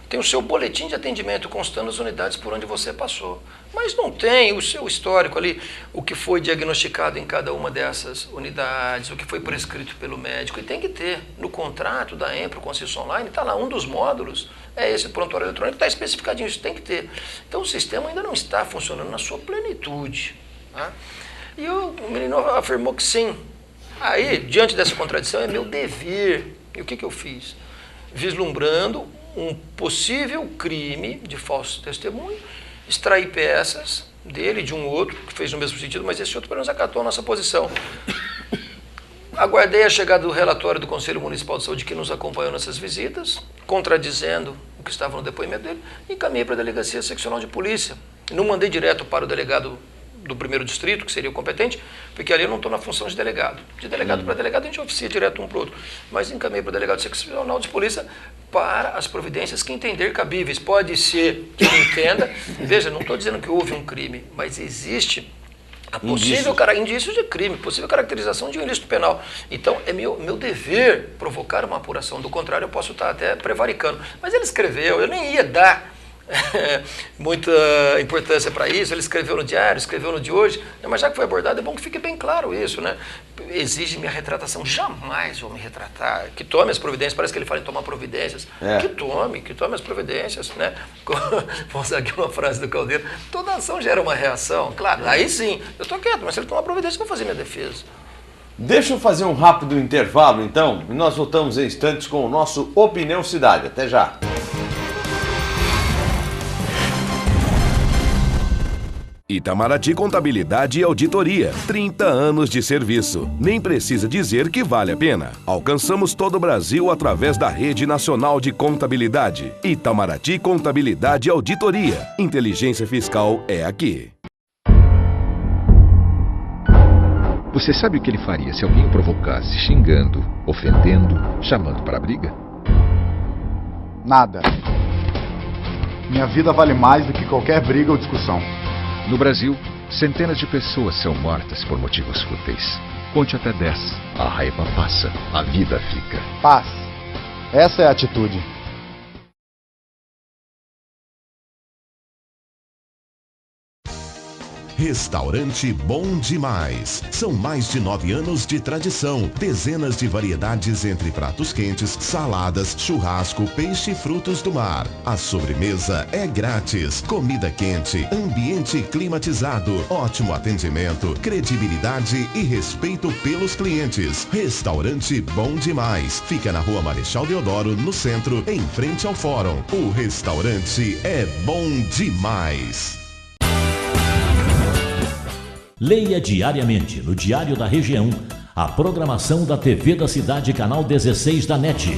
tem o seu boletim de atendimento constando as unidades por onde você passou. Mas não tem o seu histórico ali, o que foi diagnosticado em cada uma dessas unidades, o que foi prescrito pelo médico. E tem que ter. No contrato da EMPRO com a CIS Online, está lá um dos módulos, é esse prontuário eletrônico, está especificadinho, isso tem que ter. Então o sistema ainda não está funcionando na sua plenitude. Tá? E o menino afirmou que sim. Aí, diante dessa contradição, é meu dever. E o que eu fiz? Vislumbrando um possível crime de falso testemunho, extrair peças dele, de um outro, que fez no mesmo sentido, mas esse outro pelo menos acatou a nossa posição. aguardei a chegada do relatório do Conselho Municipal de Saúde que nos acompanhou nessas visitas, contradizendo o que estava no depoimento dele, e encaminhei para a Delegacia Seccional de Polícia. Não mandei direto para o delegado do 1º distrito, que seria o competente, porque ali eu não estou na função de delegado. De delegado para delegado a gente oficia direto um para o outro. Mas encaminhei para o delegado seccional de polícia para as providências que entender cabíveis. Pode ser que ele entenda. Veja, não estou dizendo que houve um crime, mas existe a possível indício de crime, possível caracterização de um ilícito penal. Então, é meu dever provocar uma apuração. Do contrário, eu posso estar até prevaricando. Mas ele escreveu, eu nem ia dar muita importância para isso. Ele escreveu no diário, escreveu no de hoje, mas já que foi abordado, é bom que fique bem claro isso, né? Exige minha retratação, jamais vou me retratar, que tome as providências, parece que ele fala em tomar providências, que tome as providências, né? Vou usar aqui uma frase do Caldeiro, toda ação gera uma reação, claro, aí sim, eu estou quieto, mas se ele tomar providência, eu vou fazer minha defesa. Deixa eu fazer um rápido intervalo, então, e nós voltamos em instantes com o nosso Opinião Cidade. Até já! Itamaraty Contabilidade e Auditoria, 30 anos de serviço. Nem precisa dizer que vale a pena. Alcançamos todo o Brasil através da Rede Nacional de Contabilidade. Itamaraty Contabilidade e Auditoria. Inteligência fiscal é aqui. Você sabe o que ele faria se alguém o provocasse, xingando, ofendendo, chamando para a briga? Nada. Minha vida vale mais do que qualquer briga ou discussão. No Brasil, centenas de pessoas são mortas por motivos fúteis. Conte até 10. A raiva passa, a vida fica. Paz. Essa é a atitude. Restaurante Bom Demais. São mais de 9 anos de tradição. Dezenas de variedades entre pratos quentes, saladas, churrasco, peixe e frutos do mar. A sobremesa é grátis. Comida quente, ambiente climatizado, ótimo atendimento, credibilidade e respeito pelos clientes. Restaurante Bom Demais. Fica na Rua Marechal Deodoro, no centro, em frente ao fórum. O restaurante é bom demais. Leia diariamente no Diário da Região a programação da TV da Cidade, canal 16 da NET.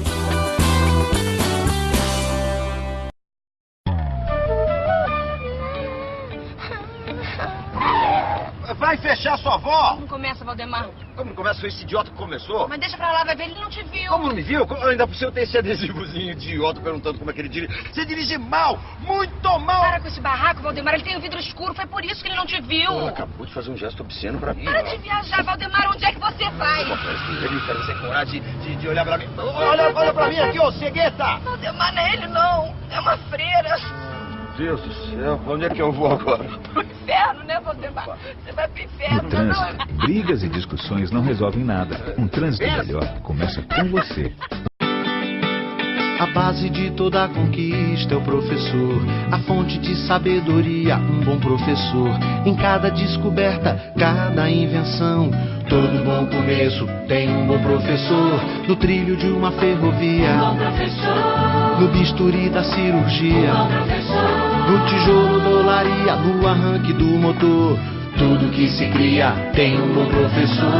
Vai fechar sua avó! Como começa, Valdemar? Como não começa? Foi esse idiota que começou? Mas deixa pra lá, vai ver, ele não te viu. Como não me viu? Ainda por cima tem esse adesivozinho idiota perguntando como é que ele dirige. Você dirige mal! Muito mal! Para com esse barraco, Valdemar, ele tem o vidro escuro, foi por isso que ele não te viu. Ela acabou de fazer um gesto obsceno pra mim. Para de viajar, Valdemar, onde é que você vai? Ele quer você coragem de olhar pra mim. Olha pra mim aqui, ô cegueta! Valdemar, não é ele não, é uma freira. Meu Deus do céu, pra onde é que eu vou agora? Pro inferno, né, Valdemar? Você vai pro inferno. No trânsito, brigas e discussões não resolvem nada. Um trânsito melhor começa com você. A base de toda conquista é o professor, a fonte de sabedoria, um bom professor. Em cada descoberta, cada invenção, todo bom começo tem um bom professor. No trilho de uma ferrovia, um bom professor. No bisturi da cirurgia, um bom professor. No tijolo da olaria, no arranque do motor, tudo que se cria tem um bom professor.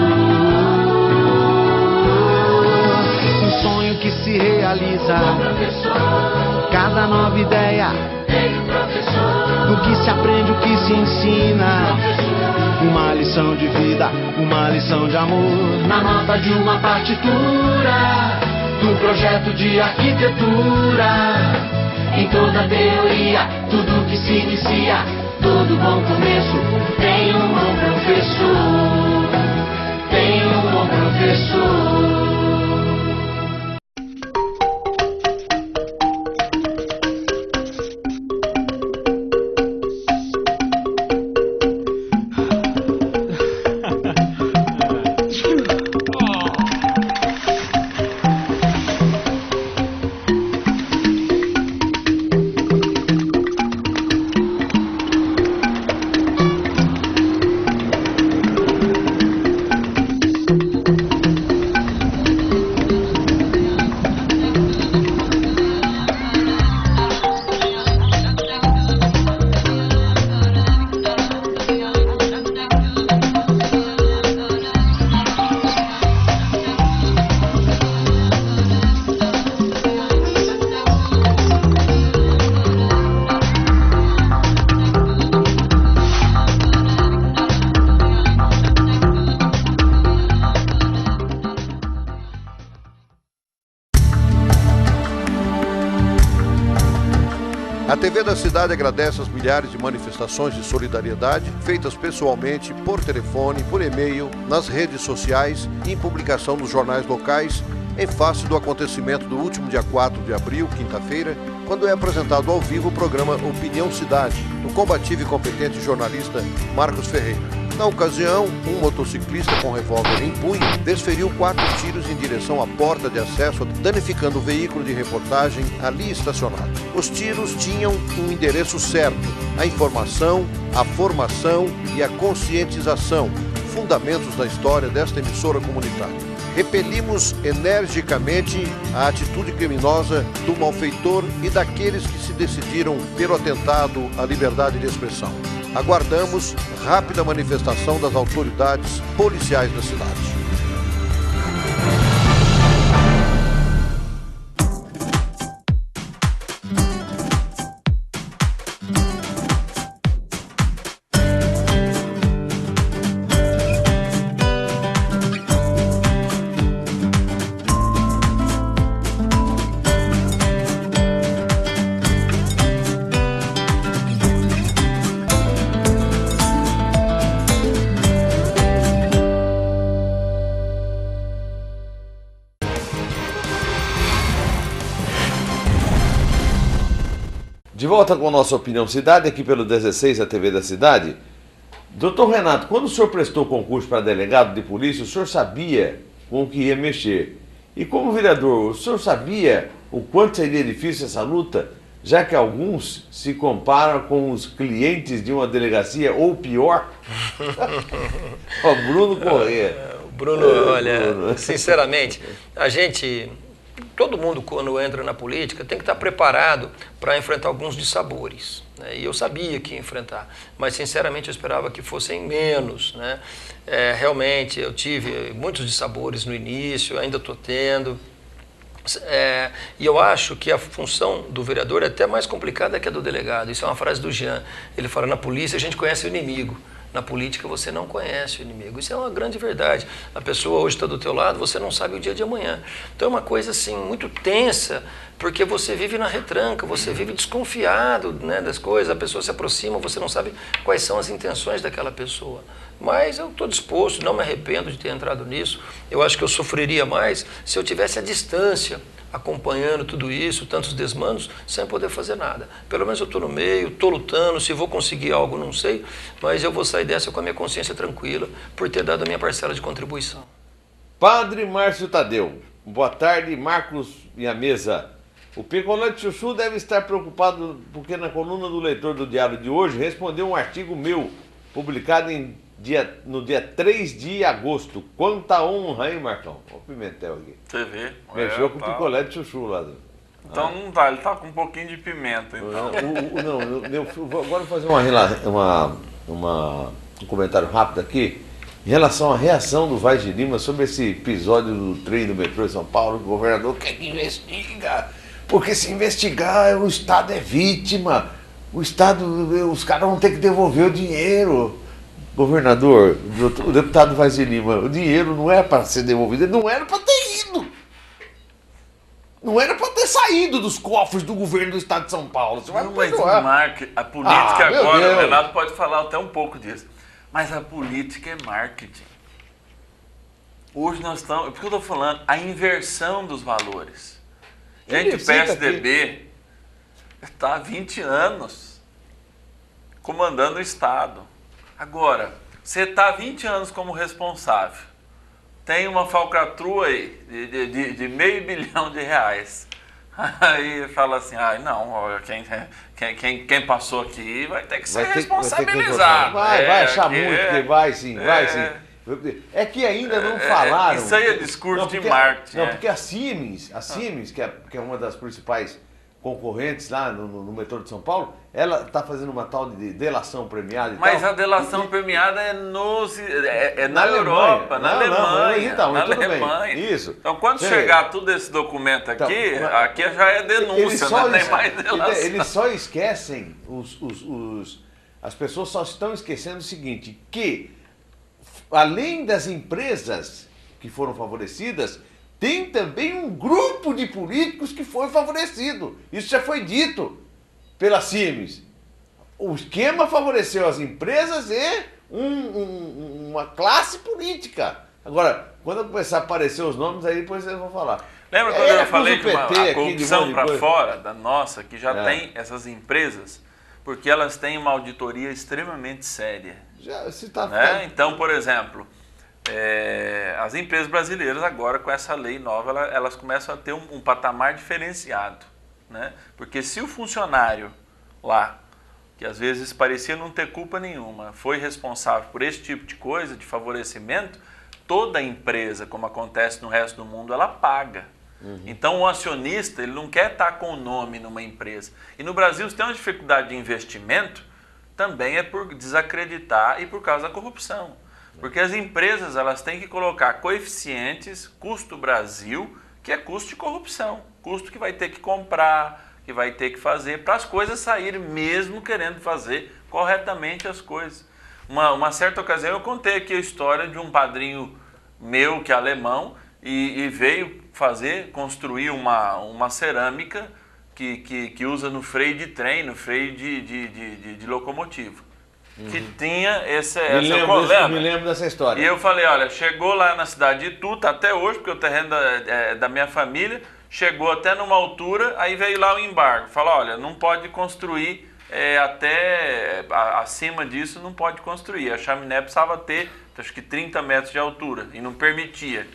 Um sonho que se realiza, cada nova ideia, no que se aprende, o que se ensina, uma lição de vida, uma lição de amor, na nota de uma partitura, no projeto de arquitetura, em toda teoria, tudo que se inicia, todo bom começo tem um bom professor, tem um bom professor. A TV da cidade agradece as milhares de manifestações de solidariedade feitas pessoalmente, por telefone, por e-mail, nas redes sociais e em publicação nos jornais locais, em face do acontecimento do último dia 4 de abril, quinta-feira, quando é apresentado ao vivo o programa Opinião Cidade, do combativo e competente jornalista Marcos Ferreira. Na ocasião, um motociclista com revólver em punho desferiu 4 tiros em direção à porta de acesso, danificando o veículo de reportagem ali estacionado. Os tiros tinham um endereço certo: a informação, a formação e a conscientização, fundamentos da história desta emissora comunitária. Repelimos energicamente a atitude criminosa do malfeitor e daqueles que se decidiram pelo atentado à liberdade de expressão. Aguardamos rápida manifestação das autoridades policiais da cidade. De volta com a nossa Opinião Cidade, aqui pelo 16, a TV da cidade. Doutor Renato, quando o senhor prestou concurso para delegado de polícia, o senhor sabia com o que ia mexer. E como vereador, o senhor sabia o quanto seria difícil essa luta, já que alguns se comparam com os clientes de uma delegacia ou pior? Ó, Bruno Corrêa. Bruno, olha, sinceramente, todo mundo, quando entra na política, tem que estar preparado para enfrentar alguns dissabores, né? E eu sabia que ia enfrentar, mas sinceramente eu esperava que fossem menos, né? Realmente eu tive muitos dissabores no início, ainda estou tendo. E eu acho que a função do vereador é até mais complicada que a do delegado. Isso é uma frase do Jean. Ele fala: na polícia a gente conhece o inimigo, na política você não conhece o inimigo. Isso é uma grande verdade. A pessoa hoje está do teu lado, você não sabe o dia de amanhã. Então é uma coisa assim muito tensa, porque você vive na retranca, você vive desconfiado, né, das coisas. A pessoa se aproxima, você não sabe quais são as intenções daquela pessoa. Mas eu estou disposto, não me arrependo de ter entrado nisso. Eu acho que eu sofreria mais se eu tivesse a distância, acompanhando tudo isso, tantos desmandos, sem poder fazer nada. Pelo menos eu estou no meio, estou lutando, se vou conseguir algo não sei, mas eu vou sair dessa com a minha consciência tranquila, por ter dado a minha parcela de contribuição. Padre Márcio Tadeu, boa tarde, Marcos e a mesa. O Picolante Chuchu deve estar preocupado porque na coluna do leitor do Diário de hoje respondeu um artigo meu, publicado no dia 3 de agosto. Quanta honra, hein, Marcão? Olha o Pimentel aqui. Você vê. Mexeu com o picolé de chuchu lá. Então não tá, ele tá com um pouquinho de pimenta, então. Agora vou fazer um comentário rápido aqui, em relação à reação do Vaz de Lima sobre esse episódio do trem do metrô de São Paulo, que o governador quer que investiga, porque se investigar, o Estado é vítima, os caras vão ter que devolver o dinheiro. Governador, o deputado Vaz de Lima, o dinheiro não é para ser devolvido, ele não era para ter ido. Não era para ter saído dos cofres do governo do estado de São Paulo. Você vai a política agora, o Renato pode falar até um pouco disso. Mas a política é marketing. Hoje nós estamos, por que eu estou falando? A inversão dos valores. Gente, o PSDB está há 20 anos comandando o Estado. Agora, você está há 20 anos como responsável, tem uma falcatrua aí de R$500 bilhão. Aí fala assim, quem passou aqui vai ter que ser responsabilizado. Vai achar muito que vai sim. É que ainda não falaram. Isso aí é discurso de marketing. Não, porque a Siemens, que é uma das principais concorrentes lá no metrô de São Paulo, ela está fazendo uma tal de delação premiada e tal. Mas a delação premiada é na Europa, na Alemanha. Na Alemanha. Isso. Então, quando chegar tudo esse documento aqui, aqui já é denúncia, não tem mais delação. Eles só esquecem, as pessoas só estão esquecendo o seguinte, que além das empresas que foram favorecidas, tem também um grupo de políticos que foi favorecido. Isso já foi dito. pela Siemens. O esquema favoreceu as empresas e uma classe política. Agora, quando começar a aparecer os nomes, aí depois vocês vão falar. Lembra quando eu falei que a corrupção para fora da nossa, que já tem essas empresas, porque elas têm uma auditoria extremamente séria. Né? Então, por exemplo, as empresas brasileiras agora, com essa lei nova, elas começam a ter um patamar diferenciado. Né? Porque se o funcionário lá, que às vezes parecia não ter culpa nenhuma, foi responsável por esse tipo de coisa, de favorecimento, toda a empresa, como acontece no resto do mundo, ela paga. Então o acionista, ele não quer estar com o nome numa empresa. E no Brasil, se tem uma dificuldade de investimento, também é por desacreditar e por causa da corrupção. Porque as empresas, elas têm que colocar coeficientes, custo Brasil, que é custo de corrupção. Custo que vai ter que comprar, que vai ter que fazer, para as coisas saírem mesmo querendo fazer corretamente as coisas. Uma certa ocasião eu contei aqui a história de um padrinho meu, que é alemão, e veio construir uma cerâmica que usa no freio de trem, no freio de locomotiva. Que tinha me lembro dessa história. E eu falei, olha, chegou lá na cidade de Itu, tá até hoje, porque o terreno é da minha família, chegou até numa altura, aí veio lá o embargo. Falou, olha, não pode construir até acima disso, não pode construir. A chaminé precisava ter, acho que 30 metros de altura, e não permitia.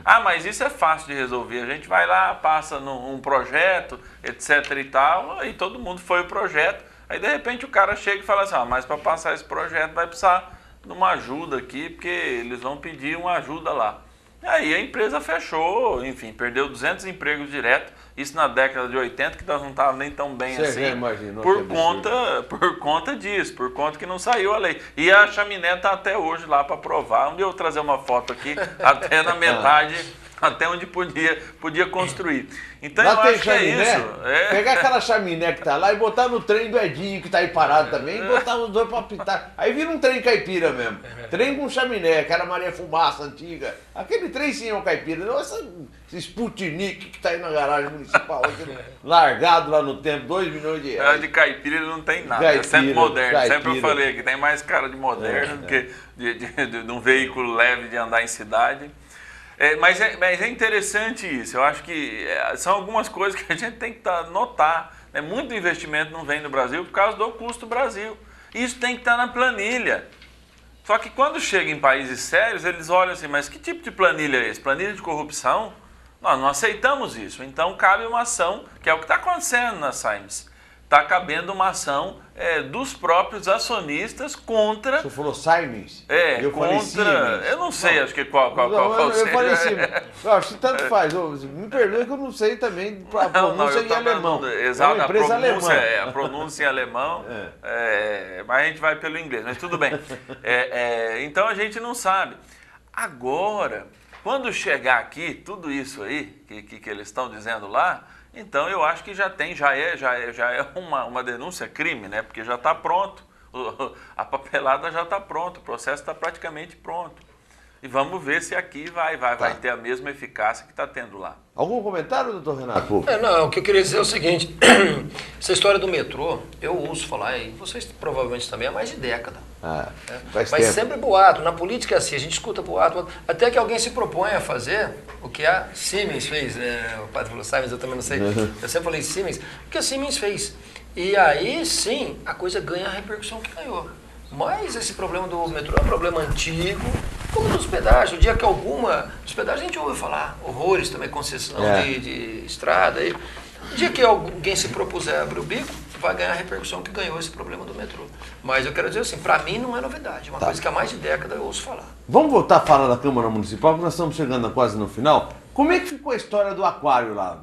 Ah, mas isso é fácil de resolver. A gente vai lá, passa um projeto, etc e tal, e todo mundo foi o projeto. Aí, de repente, o cara chega e fala assim, mas para passar esse projeto vai precisar de uma ajuda aqui, porque eles vão pedir uma ajuda lá. Aí a empresa fechou, enfim, perdeu 200 empregos direto, isso na década de 80, que nós não estávamos nem tão bem assim, por conta disso, por conta que não saiu a lei. E a chaminé está até hoje lá para provar. Um dia eu vou trazer uma foto aqui, até na metade, até onde podia construir. Então lá eu acho que é isso. Pegar aquela chaminé que está lá e botar no trem do Edinho, que está aí parado também, e botar os dois para apitar. Aí vira um trem caipira mesmo. Trem com chaminé, que era Maria Fumaça antiga. Aquele trem sim é um caipira, não esse Sputnik que está aí na garagem municipal, largado lá no tempo, 2 milhões de reais. De caipira ele não tem nada, é sempre moderno. Sempre eu falei que tem mais cara de moderno do que de um veículo leve de andar em cidade. Mas é interessante isso, eu acho que são algumas coisas que a gente tem que notar. Né? Muito investimento não vem no Brasil por causa do custo Brasil. Isso tem que estar na planilha. Só que quando chega em países sérios, eles olham assim, mas que tipo de planilha é esse? Planilha de corrupção? Nós não aceitamos isso. Então cabe uma ação, que é o que está acontecendo na Siemens. Está cabendo uma ação dos próprios acionistas contra... Você falou Siemens? Eu falei Siemens. Eu não sei, acho que qual eu falei Siemens. Acho que tanto faz. Me perdoe que eu não sei também a pronúncia em alemão. Exato, a pronúncia em alemão, mas a gente vai pelo inglês, mas tudo bem. Então a gente não sabe. Agora, quando chegar aqui, tudo isso aí que eles estão dizendo lá, então eu acho que já é uma denúncia crime, né? Porque já está pronto, a papelada já está pronta, o processo está praticamente pronto. E vamos ver se aqui vai ter a mesma eficácia que está tendo lá. Algum comentário, doutor Renato? Não, o que eu queria dizer é o seguinte, essa história do metrô, eu ouço falar, e vocês provavelmente também, há mais de década. Mas tempo. Sempre boato, na política é assim, a gente escuta boato, até que alguém se propõe a fazer o que a Siemens fez, né? O padre falou Siemens, eu também não sei, eu sempre falei Siemens, o que a Siemens fez. E aí sim, a coisa ganha a repercussão que ganhou. Mas esse problema do metrô é um problema antigo, como dos pedágios. O dia que alguma dos pedágios a gente ouve falar, horrores também, concessão de estrada. Aí. O dia que alguém se propuser abrir o bico, vai ganhar a repercussão que ganhou esse problema do metrô. Mas eu quero dizer assim, para mim não é novidade, é uma coisa que há mais de década eu ouço falar. Vamos voltar a falar da Câmara Municipal, porque nós estamos chegando quase no final. Como é que ficou a história do aquário lá?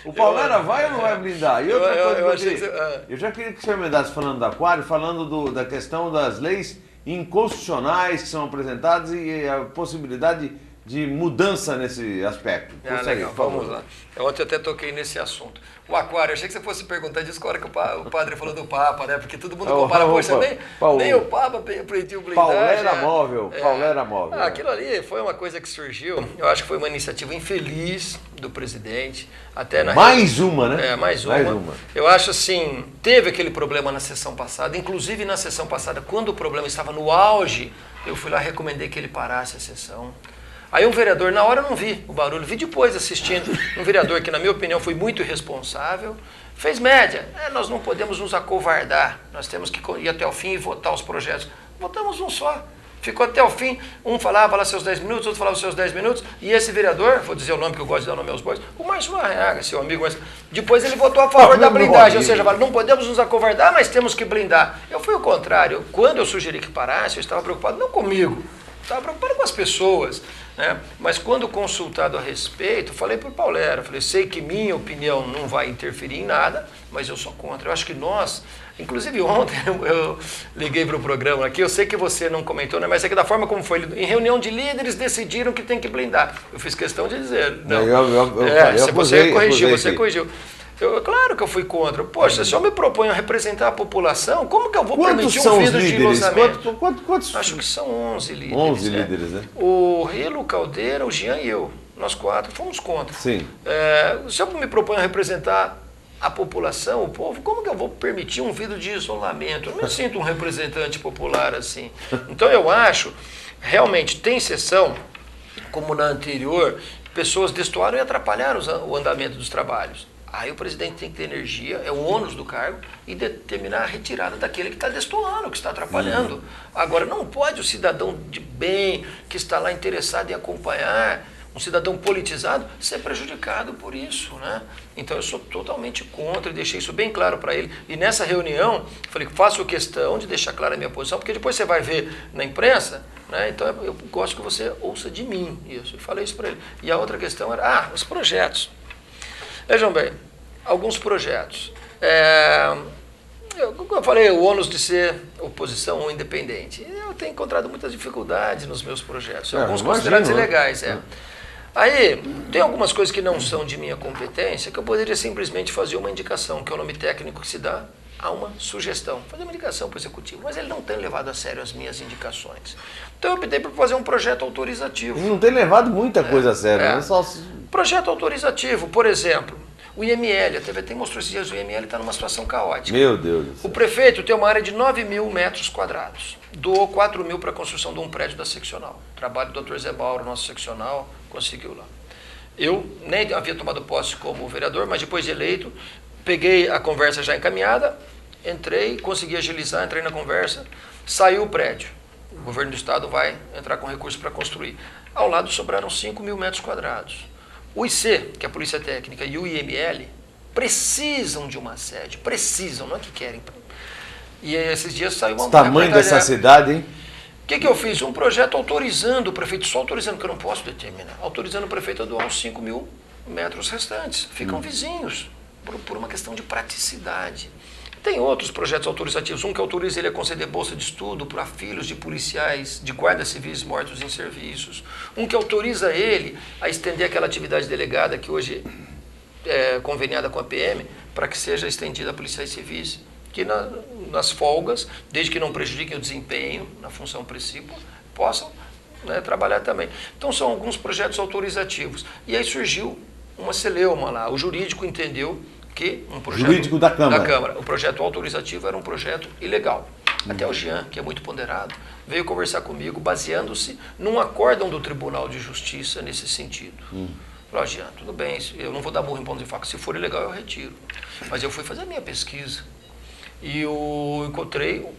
O Paulera vai ou não vai blindar? E outra coisa, eu já queria que o senhor emendasse falando do aquário, falando da questão das leis inconstitucionais que são apresentadas e a possibilidade de mudança nesse aspecto? Legal, vamos lá. Ontem eu até toquei nesse assunto. O aquário, eu achei que você fosse perguntar disso agora que o padre falou do Papa, né? Porque todo mundo compara, poxa, nem o Papa pediu blindagem. Paulera móvel. Aquilo ali foi uma coisa que surgiu, eu acho que foi uma iniciativa infeliz do presidente. Até mais uma, né? Mais uma. Eu acho assim, teve aquele problema na sessão passada, inclusive na sessão passada, quando o problema estava no auge, eu fui lá e recomendei que ele parasse a sessão. Aí um vereador, na hora eu não vi o barulho, vi depois assistindo, um vereador que na minha opinião foi muito irresponsável, fez média. Nós não podemos nos acovardar, nós temos que ir até o fim e votar os projetos. Votamos um só. Ficou até o fim, um falava lá seus 10 minutos, outro falava seus 10 minutos, e esse vereador, vou dizer o nome que eu gosto de dar o nome aos bois, o Márcio Larraga, seu amigo, mas depois ele votou a favor da blindagem, ou seja, não podemos nos acovardar, mas temos que blindar. Eu fui o contrário, quando eu sugeri que parasse, eu estava preocupado não comigo, estava preocupado com as pessoas, né? Mas quando consultado a respeito, falei para o Paulera, falei, sei que minha opinião não vai interferir em nada, mas eu sou contra. Eu acho que nós, inclusive ontem eu liguei para o programa aqui, eu sei que você não comentou, né? Mas é que da forma como foi, em reunião de líderes decidiram que tem que blindar. Eu fiz questão de dizer, não. Você corrigiu. Claro que eu fui contra. Poxa, se eu me proponho a representar a população, como que eu vou permitir um vidro de enlosamento? Quantos? Acho que são 11 líderes. 11 líderes, né? O Rilo, Caldeira, o Jean e eu. Nós 4 fomos contra. Sim. Se eu me proponho a representar a população, o povo, como que eu vou permitir um vidro de isolamento? Eu não me sinto um representante popular assim. Então eu acho, realmente, tem sessão, como na anterior, pessoas destoaram e atrapalharam o andamento dos trabalhos. Aí o presidente tem que ter energia, é o ônus do cargo, e determinar a retirada daquele que está destoando, que está atrapalhando. Agora, não pode o cidadão de bem, que está lá interessado em acompanhar, um cidadão politizado, ser prejudicado por isso, né? Então eu sou totalmente contra e deixei isso bem claro para ele. E nessa reunião, falei, faço questão de deixar clara a minha posição, porque depois você vai ver na imprensa, né? Então eu gosto que você ouça de mim isso. Eu falei isso para ele. E a outra questão era, os projetos. Vejam bem, alguns projetos. Eu falei, o ônus de ser oposição ou independente. Eu tenho encontrado muitas dificuldades nos meus projetos, alguns considerados ilegais. Aí, tem algumas coisas que não são de minha competência, que eu poderia simplesmente fazer uma indicação, que é o nome técnico que se dá a uma sugestão. Fazer uma indicação para o executivo, mas ele não tem levado a sério as minhas indicações. Então eu optei por fazer um projeto autorizativo. Ele não tem levado muita coisa a sério, né? Projeto autorizativo, por exemplo, o IML, a TVT mostrou esses dias, o IML está numa situação caótica. Meu Deus do céu. O prefeito tem uma área de 9.000 metros quadrados, doou 4.000 para a construção de um prédio da seccional. O trabalho do Dr. Zé Mauro, nosso seccional, conseguiu lá. Eu nem havia tomado posse como vereador, mas depois de eleito, peguei a conversa já encaminhada, entrei, consegui agilizar, entrei na conversa, saiu o prédio. O governo do estado vai entrar com recurso para construir. Ao lado sobraram 5.000 metros quadrados. O IC, que é a Polícia Técnica, e o IML precisam de uma sede, precisam, não é que querem. E esses dias saiu uma... O tamanho dessa cidade, hein? O que eu fiz? Um projeto autorizando o prefeito, só autorizando, que eu não posso determinar, autorizando o prefeito a doar os 5.000 metros restantes. Ficam vizinhos, por uma questão de praticidade. Tem outros projetos autorizativos, um que autoriza ele a conceder bolsa de estudo para filhos de policiais, de guardas civis mortos em serviços. Um que autoriza ele a estender aquela atividade delegada que hoje é conveniada com a PM, para que seja estendida a policiais civis, que nas folgas, desde que não prejudiquem o desempenho na função principal, possam, né, trabalhar também. Então são alguns projetos autorizativos. E aí surgiu uma celeuma lá, o jurídico entendeu que um projeto jurídico da Câmara. O projeto autorizativo era um projeto ilegal. Até o Jean, que é muito ponderado, veio conversar comigo, baseando-se num acórdão do Tribunal de Justiça nesse sentido. Falou, Jean, tudo bem, eu não vou dar burro em ponto de faca, se for ilegal eu retiro. Mas eu fui fazer a minha pesquisa e eu encontrei o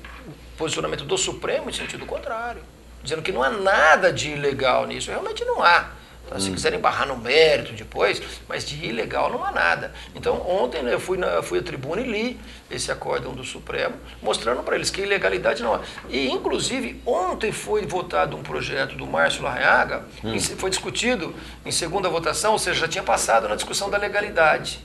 posicionamento do Supremo em sentido contrário, dizendo que não há nada de ilegal nisso, realmente não há. Se quiserem barrar no mérito depois, mas de ilegal não há nada. Então, ontem eu fui à tribuna e li esse acórdão do Supremo, mostrando para eles que ilegalidade não há. E, inclusive, ontem foi votado um projeto do Márcio Larraga, foi discutido em segunda votação, ou seja, já tinha passado na discussão da legalidade.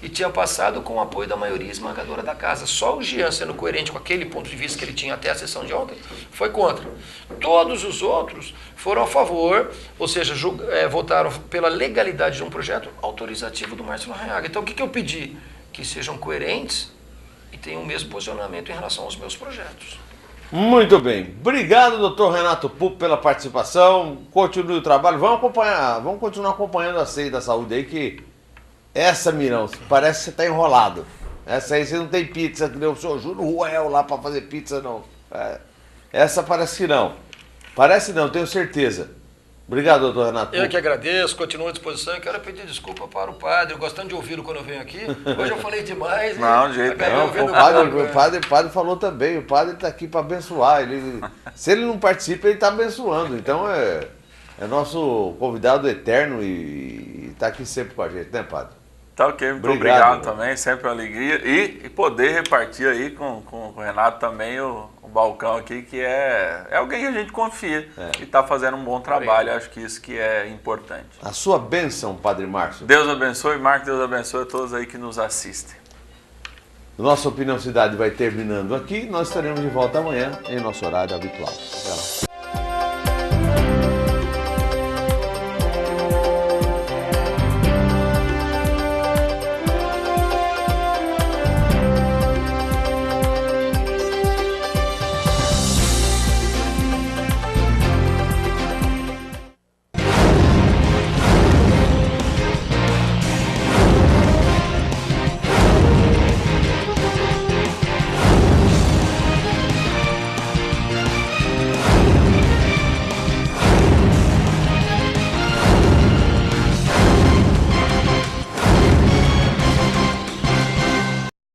e tinha passado com o apoio da maioria esmagadora da casa. Só o Jean, sendo coerente com aquele ponto de vista que ele tinha até a sessão de ontem, foi contra. Todos os outros foram a favor, ou seja, votaram pela legalidade de um projeto autorizativo do Márcio Larrañaga. Então o que eu pedi? Que sejam coerentes e tenham o mesmo posicionamento em relação aos meus projetos. Muito bem. Obrigado, doutor Renato Pupo, pela participação. Continue o trabalho. Vamos continuar acompanhando a CEI da Saúde aí, que essa, Mirão, parece que você está enrolado. Essa aí você não tem pizza, que deu o senhor Júlio Ruel lá para fazer pizza, não. Essa parece que não. Parece não, tenho certeza. Obrigado, doutor Renato. Eu que agradeço, continuo à disposição e quero pedir desculpa para o padre, gostando de ouvi-lo quando eu venho aqui. Hoje eu falei demais. Não, de jeito nenhum. O padre falou também, o padre está aqui para abençoar. Se ele não participa, ele está abençoando. Então é nosso convidado eterno e está aqui sempre com a gente, né, padre? Tá ok, muito obrigado também, sempre uma alegria. E poder repartir aí com o Renato também o balcão aqui, que é alguém que a gente confia e está fazendo um bom trabalho. Acho que isso que é importante. A sua bênção, Padre Márcio. Deus abençoe, Marco, Deus abençoe a todos aí que nos assistem. Nossa Opinião Cidade vai terminando aqui. Nós estaremos de volta amanhã em nosso horário habitual. Até lá.